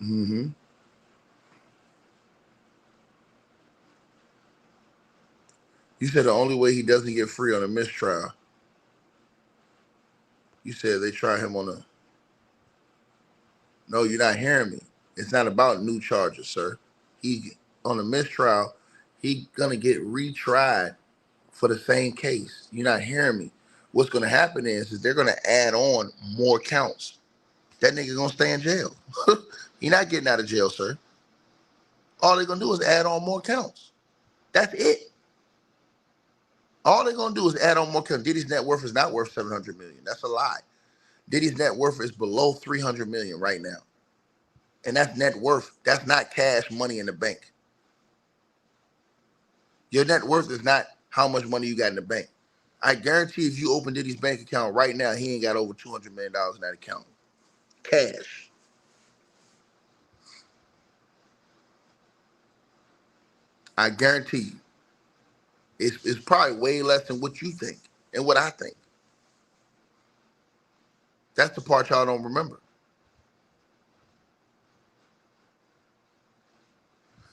Mm-hmm. You said the only way he doesn't get free on a mistrial. You said they try him on a. No, you're not hearing me. It's not about new charges, sir. He on a mistrial, he gonna get retried for the same case. You're not hearing me. What's gonna happen is they're gonna add on more counts. That nigga gonna stay in jail. He not getting out of jail, sir. All they're gonna do is add on more counts. That's it. All they're gonna do is add on more counts. Diddy's net worth is not worth $700 million. That's a lie. Diddy's net worth is below $300 million right now. And that's net worth. That's not cash money in the bank. Your net worth is not how much money you got in the bank. I guarantee if you open Diddy's bank account right now, he ain't got over $200 million in that account. Cash. I guarantee you. It's probably way less than what you think and what I think. That's the part y'all don't remember.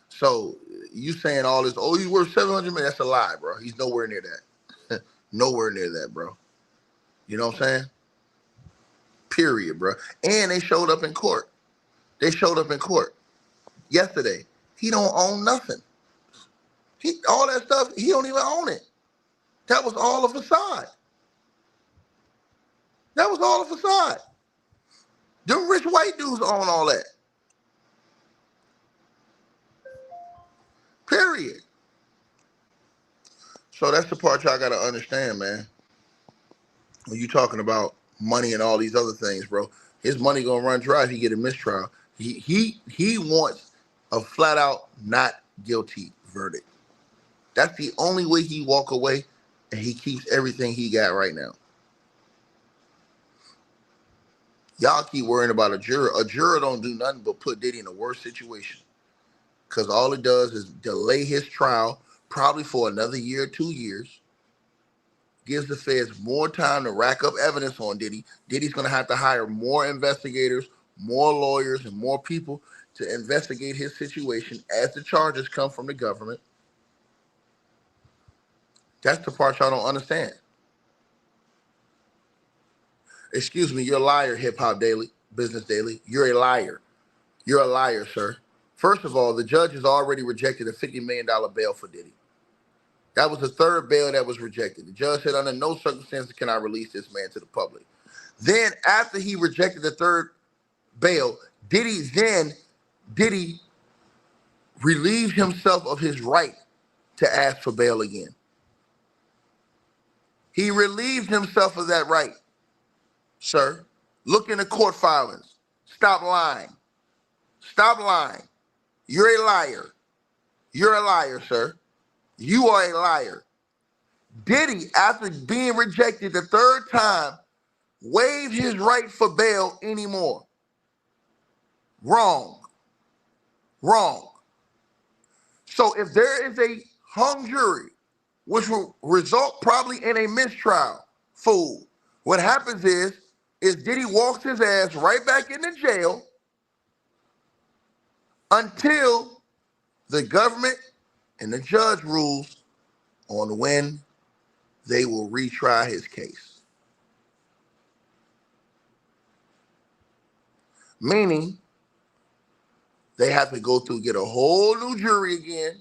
So you saying all this, oh, he's worth $700 million, that's a lie, bro. He's nowhere near that. Nowhere near that, bro. You know what I'm saying? Period, bro. And they showed up in court. They showed up in court yesterday. He don't own nothing. All that stuff, he don't even own it. That was all a facade. That was all a facade. Them rich white dudes own all that. Period. So that's the part y'all gotta understand, man. When you talking about money and all these other things, bro, his money gonna run dry if he get a mistrial. He wants a flat out not guilty verdict. That's the only way he walk away, and he keeps everything he got right now. Y'all keep worrying about a juror. A juror don't do nothing but put Diddy in a worse situation. Because all it does is delay his trial, probably for another year or 2 years. Gives the feds more time to rack up evidence on Diddy. Diddy's going to have to hire more investigators, more lawyers, and more people to investigate his situation as the charges come from the government. That's the part y'all don't understand. Excuse me, you're a liar, Hip Hop Daily, Business Daily. You're a liar. You're a liar, sir. First of all, the judge has already rejected a $50 million bail for Diddy. That was the third bail that was rejected. The judge said, under no circumstances can I release this man to the public. Then, after he rejected the third bail, Diddy relieved himself of his right to ask for bail again. He relieved himself of that right, sir. Look in the court filings. Stop lying. Stop lying. You're a liar. You're a liar, sir. You are a liar. Diddy, after being rejected the third time, waived his right for bail anymore. Wrong. Wrong. So if there is a hung jury, which will result probably in a mistrial, fool, what happens is Diddy walks his ass right back into jail until the government and the judge rules on when they will retry his case. Meaning, they have to go through, get a whole new jury again.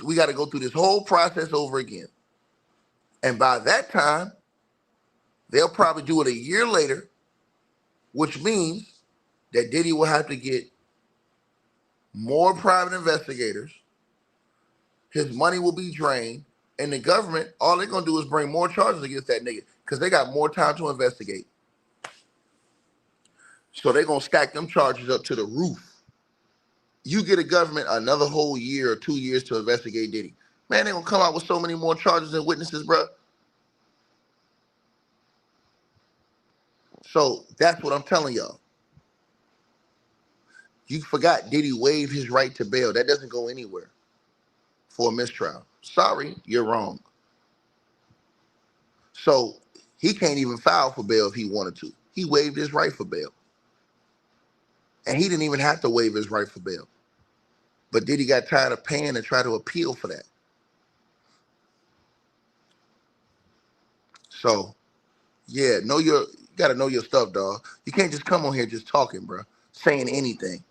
We got to go through this whole process over again. And by that time, they'll probably do it a year later, which means that Diddy will have to get more private investigators. His money will be drained. And the government, all they're going to do is bring more charges against that nigga because they got more time to investigate. So they're going to stack them charges up to the roof. You get a government another whole year or 2 years to investigate Diddy. Man, they're going to come out with so many more charges and witnesses, bro. So that's what I'm telling y'all. You forgot Diddy waived his right to bail. That doesn't go anywhere for a mistrial. Sorry, you're wrong. So he can't even file for bail if he wanted to. He waived his right for bail. And he didn't even have to waive his right for bail. But Diddy got tired of paying and tried to appeal for that. So, yeah, you got to know your stuff, dog. You can't just come on here just talking, bro, saying anything.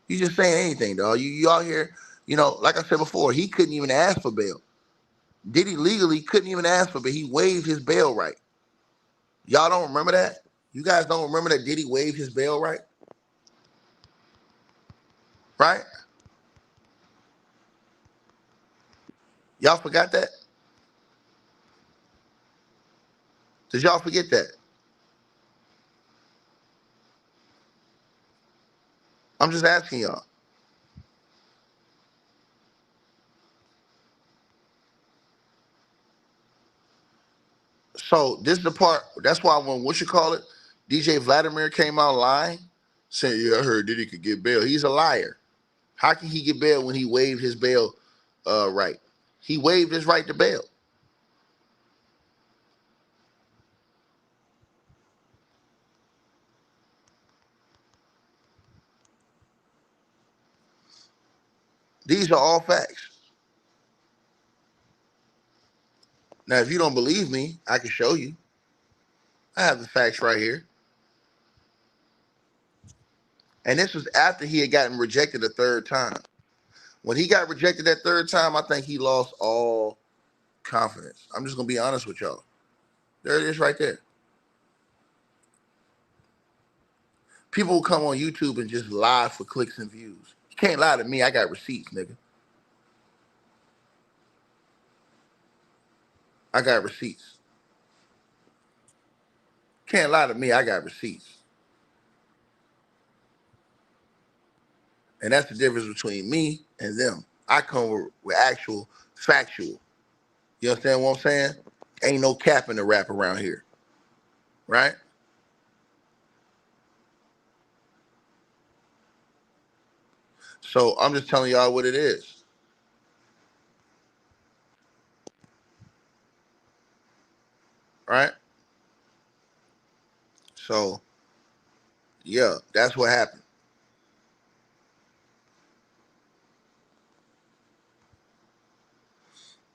You just saying anything, dog. You out here, like I said before, he couldn't even ask for bail. Diddy legally couldn't even ask for bail. He waived his bail right. Y'all don't remember that? You guys don't remember that Diddy waived his bail right? Right? Y'all forgot that? Did y'all forget that? I'm just asking y'all. So this is the part, that's why when, DJ Vladimir came out lying, saying, yeah, I heard Diddy could get bail. He's a liar. How can he get bail when he waived his bail right? He waived his right to bail. These are all facts. Now, if you don't believe me, I can show you. I have the facts right here. And this was after he had gotten rejected a third time. When he got rejected that third time, I think he lost all confidence. I'm just going to be honest with y'all. There it is right there. People will come on YouTube and just lie for clicks and views. You can't lie to me. I got receipts, nigga. I got receipts. Can't lie to me. I got receipts. And that's the difference between me and them. I come with actual, factual. You understand what I'm saying? Ain't no cap in the rap around here. Right? So I'm just telling y'all what it is. Right? So, yeah, that's what happened.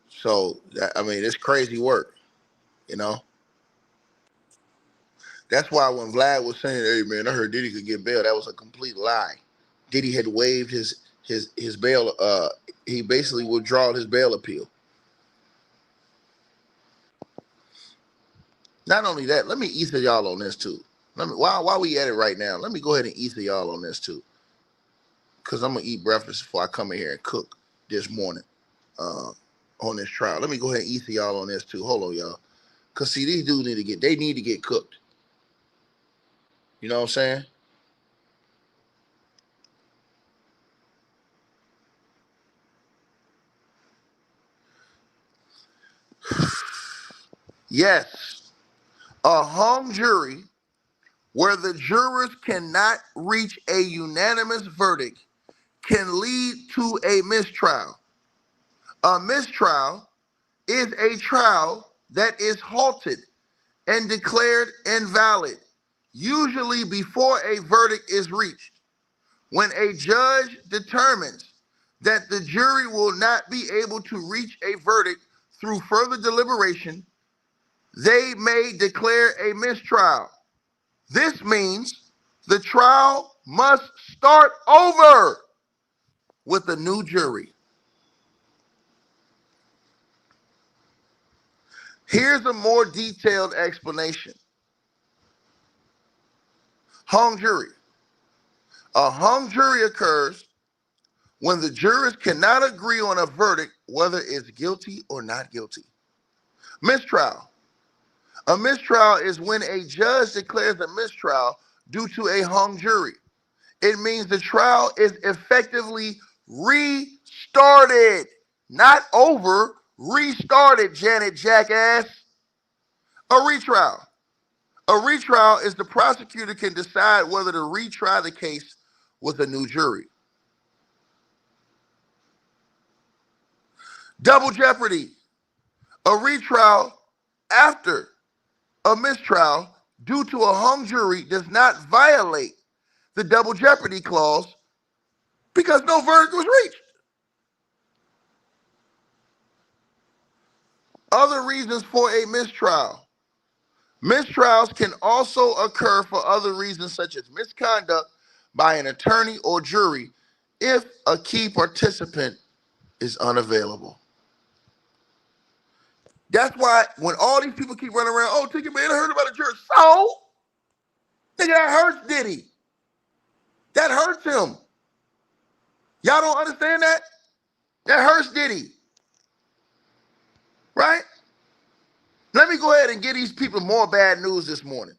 So, it's crazy work, you know? That's why when Vlad was saying, hey, man, I heard Diddy could get bail, that was a complete lie. Diddy had waived his bail. He basically withdrawed his bail appeal. Not only that, let me ether y'all on this too. While we at it right now, let me go ahead and ether y'all on this too. Because I'm going to eat breakfast before I come in here and cook this morning on this trial. Let me go ahead and ether y'all on this too. Hold on, y'all. Because, see, these dudes need to get cooked. You know what I'm saying? Yes. A hung jury where the jurors cannot reach a unanimous verdict can lead to a mistrial. A mistrial is a trial that is halted and declared invalid, usually before a verdict is reached. When a judge determines that the jury will not be able to reach a verdict through further deliberation, they may declare a mistrial. This means the trial must start over with a new jury. Here's a more detailed explanation. Hung jury. A hung jury occurs when the jurors cannot agree on a verdict, whether it's guilty or not guilty. Mistrial. A mistrial is when a judge declares a mistrial due to a hung jury. It means the trial is effectively restarted, not over, restarted, Janet Jackass. A retrial. A retrial is the prosecutor can decide whether to retry the case with a new jury. Double jeopardy. A retrial after a mistrial due to a hung jury does not violate the double jeopardy clause because no verdict was reached. Other reasons for a mistrial. Mistrials can also occur for other reasons such as misconduct by an attorney or jury if a key participant is unavailable. That's why when all these people keep running around, oh, Ticket Man, I heard about a jury. So, nigga, that hurts Diddy. That hurts him. Y'all don't understand that? That hurts Diddy. Right? Let me go ahead and give these people more bad news this morning.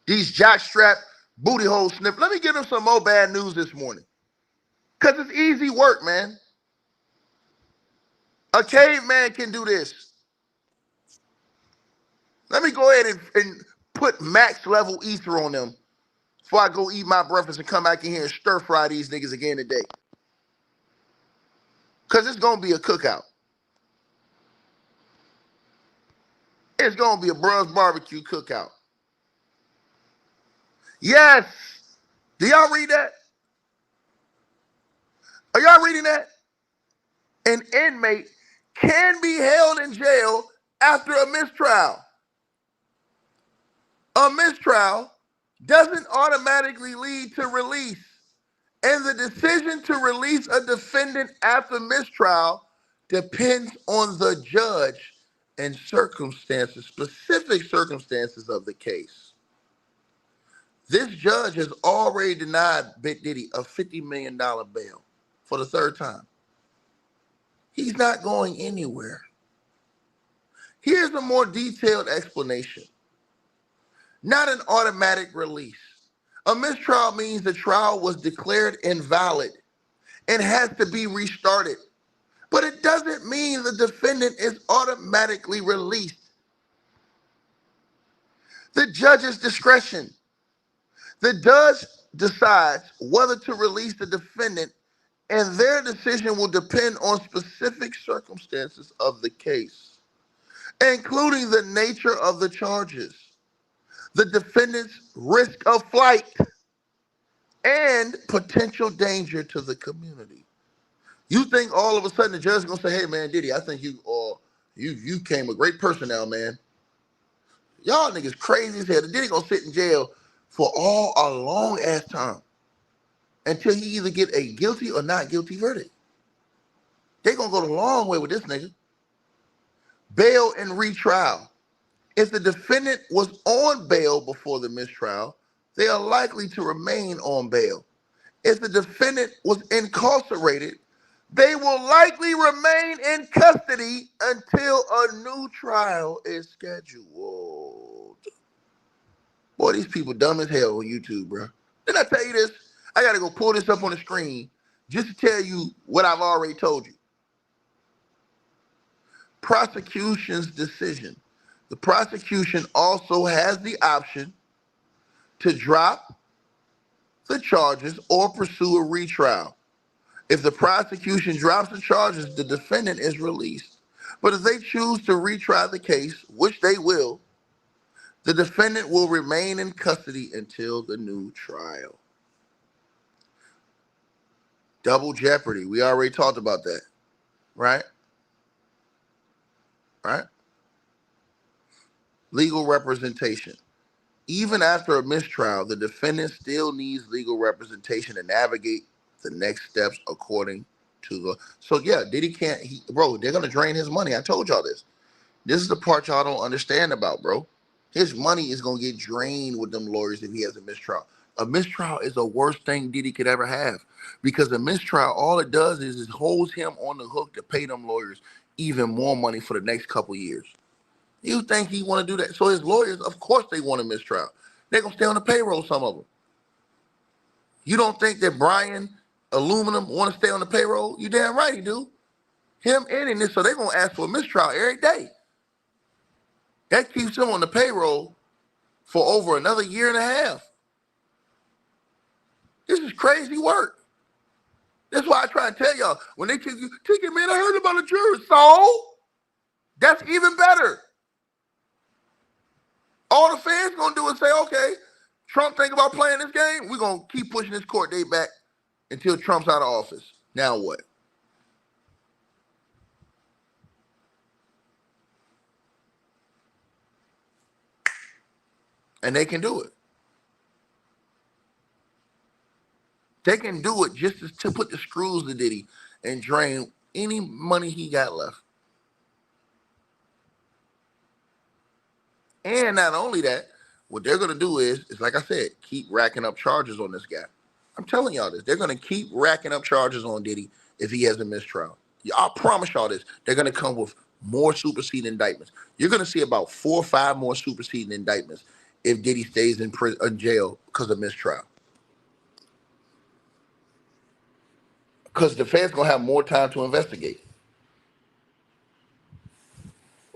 These jockstrap, booty hole sniff. Let me give them some more bad news this morning. Because it's easy work, man. A caveman can do this. Let me go ahead and put max level ether on them before I go eat my breakfast and come back in here and stir fry these niggas again today. Because it's going to be a cookout. It's going to be a Bruh's barbecue cookout. Yes. Do y'all read that? Are y'all reading that? An inmate can be held in jail after a mistrial. A mistrial doesn't automatically lead to release, and the decision to release a defendant after mistrial depends on the judge and circumstances, specific circumstances of the case. This judge has already denied Diddy a $50 million bail for the third time. He's not going anywhere. Here's a more detailed explanation. Not an automatic release. A mistrial means the trial was declared invalid and has to be restarted. But it doesn't mean the defendant is automatically released. The judge's discretion. The judge decides whether to release the defendant, and their decision will depend on specific circumstances of the case, including the nature of the charges, the defendant's risk of flight, and potential danger to the community. You think all of a sudden the judge is gonna say, "Hey man, Diddy, I think you came a great person now, man. Y'all niggas crazy as hell. Diddy gonna sit in jail for a long ass time until he either get a guilty or not guilty verdict. They gonna go the long way with this nigga." Bail and retrial. If the defendant was on bail before the mistrial, they are likely to remain on bail. If the defendant was incarcerated, they will likely remain in custody until a new trial is scheduled. Boy, these people dumb as hell on YouTube, bro. Didn't I tell you this? I got to go pull this up on the screen just to tell you what I've already told you. Prosecution's decision. The prosecution also has the option to drop the charges or pursue a retrial. If the prosecution drops the charges, the defendant is released. But if they choose to retry the case, which they will, the defendant will remain in custody until the new trial. Double jeopardy. We already talked about that, right? Right? Legal representation. Even after a mistrial, the defendant still needs legal representation to navigate the next steps according to the. So yeah, Diddy can't. Bro, they're gonna drain his money. I told y'all this. This is the part y'all don't understand about, bro. His money is gonna get drained with them lawyers if he has a mistrial. A mistrial is the worst thing Diddy could ever have, because a mistrial, all it does is it holds him on the hook to pay them lawyers even more money for the next couple years. You think he want to do that? So his lawyers, of course, they want a mistrial. They're going to stay on the payroll, some of them. You don't think that Brian Aluminum want to stay on the payroll? You damn right he do. Him and this, so they're going to ask for a mistrial every day. That keeps him on the payroll for over another year and a half. This is crazy work. That's why I try to tell y'all, when they take you, ticket, man, I heard about a jury. So, that's even better. All the fans going to do is say, okay, Trump think about playing this game, we're going to keep pushing this court date back until Trump's out of office. Now what? And they can do it. They can do it just to put the screws to Diddy and drain any money he got left. And not only that, what they're going to do is like I said, keep racking up charges on this guy. I'm telling y'all this. They're going to keep racking up charges on Diddy if he has a mistrial. I promise y'all this. They're going to come with more superseding indictments. You're going to see about 4 or 5 more superseding indictments if Diddy stays in jail because of mistrial. Because the feds going to have more time to investigate.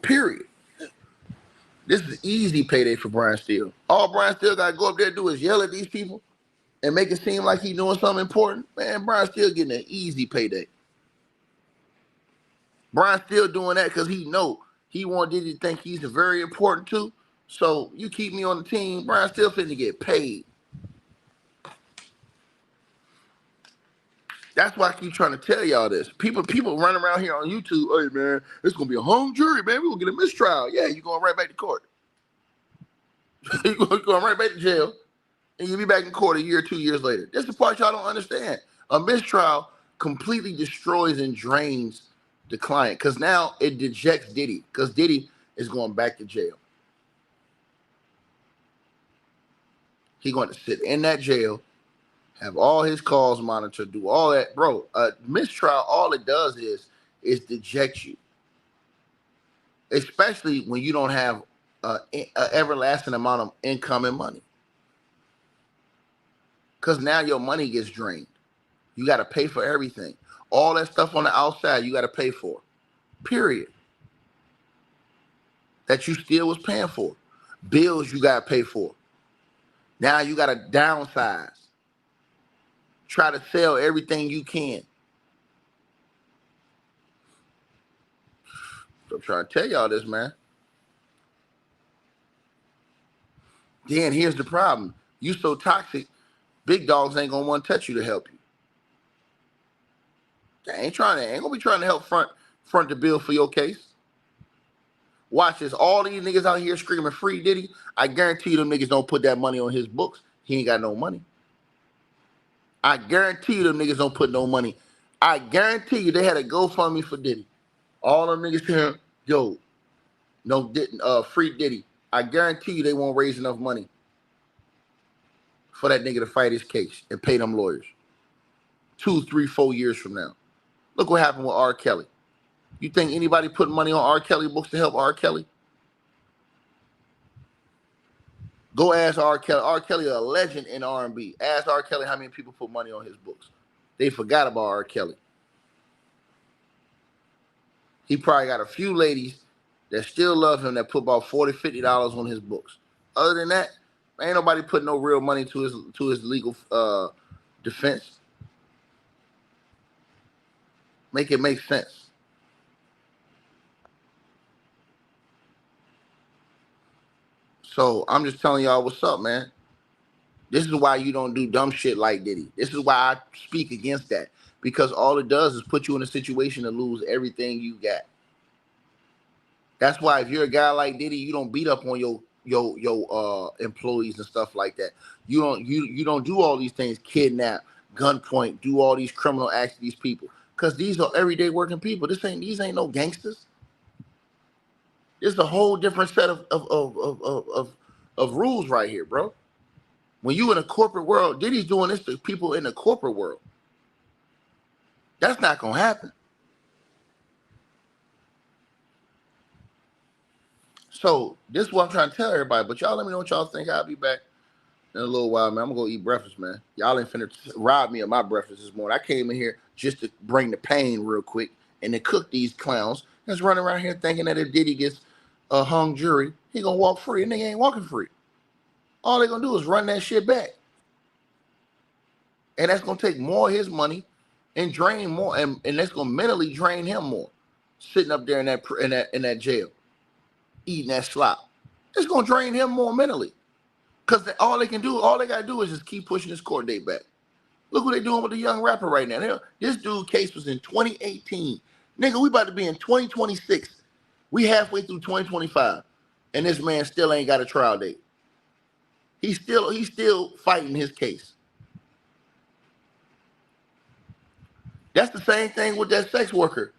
Period. This is easy payday for Brian Steele. All Brian Steele got to go up there and do is yell at these people and make it seem like he's doing something important. Man, Brian Steele getting an easy payday. Brian Steele doing that because he know he want Diddy to think he's very important too. So you keep me on the team, Brian Steele finna get paid. That's why I keep trying to tell y'all this. People running around here on YouTube, hey man, it's gonna be a hung jury, man. We're gonna get a mistrial. Yeah, you're going right back to court. You're going right back to jail, and you'll be back in court a year or 2 years later. That's the part y'all don't understand. A mistrial completely destroys and drains the client because now it dejects Diddy because Diddy is going back to jail. He's going to sit in that jail, have all his calls monitored, do all that. Bro, mistrial, all it does is deject you. Especially when you don't have an everlasting amount of income and money. Because now your money gets drained. You got to pay for everything. All that stuff on the outside, you got to pay for. Period. That you still was paying for. Bills you got to pay for. Now you got to downsize. Try to sell everything you can. So I'm trying to tell y'all this, man. Then here's the problem. You so toxic, big dogs ain't gonna want to touch you to help you. They ain't gonna be trying to help front the bill for your case. Watch this. All these niggas out here screaming free Diddy. I guarantee you them niggas don't put that money on his books. He ain't got no money. I guarantee you them niggas don't put no money. I guarantee you they had a GoFundMe for Diddy. All them niggas here, yo, no, free Diddy. I guarantee you they won't raise enough money for that nigga to fight his case and pay them lawyers 2, 3, 4 years from now. Look what happened with R. Kelly. You think anybody put money on R. Kelly books to help R. Kelly? Go ask R. Kelly. R. Kelly a legend in R&B. Ask R. Kelly how many people put money on his books. They forgot about R. Kelly. He probably got a few ladies that still love him that put about $40, $50 on his books. Other than that, ain't nobody putting no real money to his legal defense. Make it make sense. So I'm just telling y'all what's up, man. This is why you don't do dumb shit like Diddy. This is why I speak against that. Because all it does is put you in a situation to lose everything you got. That's why if you're a guy like Diddy, you don't beat up on your employees and stuff like that. You don't do all these things, kidnap, gunpoint, do all these criminal acts to these people. Because these are everyday working people. These ain't no gangsters. It's a whole different set of rules right here, bro. When you in a corporate world, Diddy's doing this to people in the corporate world. That's not gonna happen. So this is what I'm trying to tell everybody. But y'all let me know what y'all think. I'll be back. in a little while, man. I'm gonna go eat breakfast, man. Y'all ain't finna rob me of my breakfast this morning. I came in here just to bring the pain real quick and to cook these clowns that's running around here thinking that if Diddy gets a hung jury, he gonna walk free, and they ain't walking free. All they gonna do is run that shit back, and that's gonna take more of his money and drain more, and that's gonna mentally drain him more, sitting up there in that jail, eating that slop. It's gonna drain him more mentally. Because all they gotta do is just keep pushing this court date back. Look what they're doing with the young rapper right now. This dude case was in 2018. Nigga, we about to be in 2026. We halfway through 2025. And this man still ain't got a trial date. He's still fighting his case. That's the same thing with that sex worker,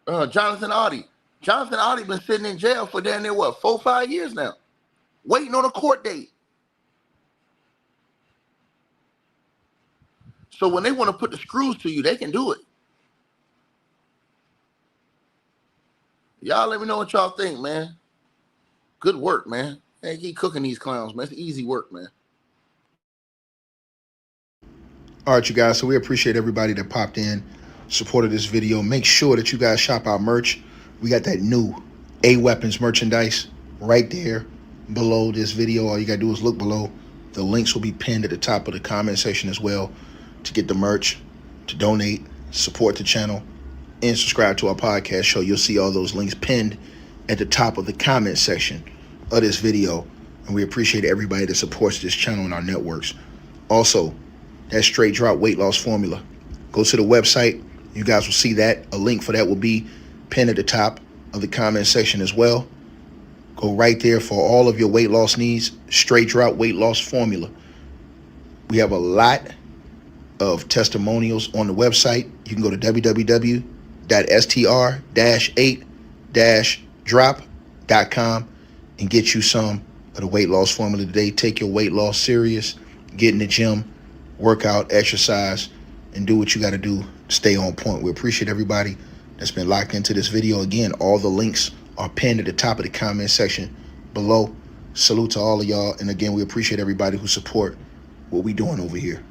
Jonathan Audie. Jonathan Audie been sitting in jail for damn near, 4 or 5 years now, waiting on a court date. So when they want to put the screws to you, they can do it. Y'all let me know what y'all think, man. Good work, man. Hey, keep cooking these clowns, man. It's easy work, man. All right, you guys. So we appreciate everybody that popped in, supported this video. Make sure that you guys shop our merch. We got that new A Weapons merchandise right there below this video. All you got to do is look below. The links will be pinned at the top of the comment section as well to get the merch, to donate, support the channel, and subscribe to our podcast show. You'll see all those links pinned at the top of the comment section of this video. And we appreciate everybody that supports this channel and our networks. Also, that straight drop weight loss formula. Go to the website. You guys will see that. A link for that will be pinned at the top of the comment section as well. Go right there for all of your weight loss needs. Straight drop weight loss formula. We have a lot of testimonials on the website. You can go to www.str-8-drop.com and get you some of the weight loss formula today. Take your weight loss serious. Get in the gym, work out, exercise, and do what you got to do to stay on point. We appreciate everybody that's been locked into this video. Again, all the links are pinned at the top of the comment section below. Salute to all of y'all. And again, we appreciate everybody who support what we doing over here.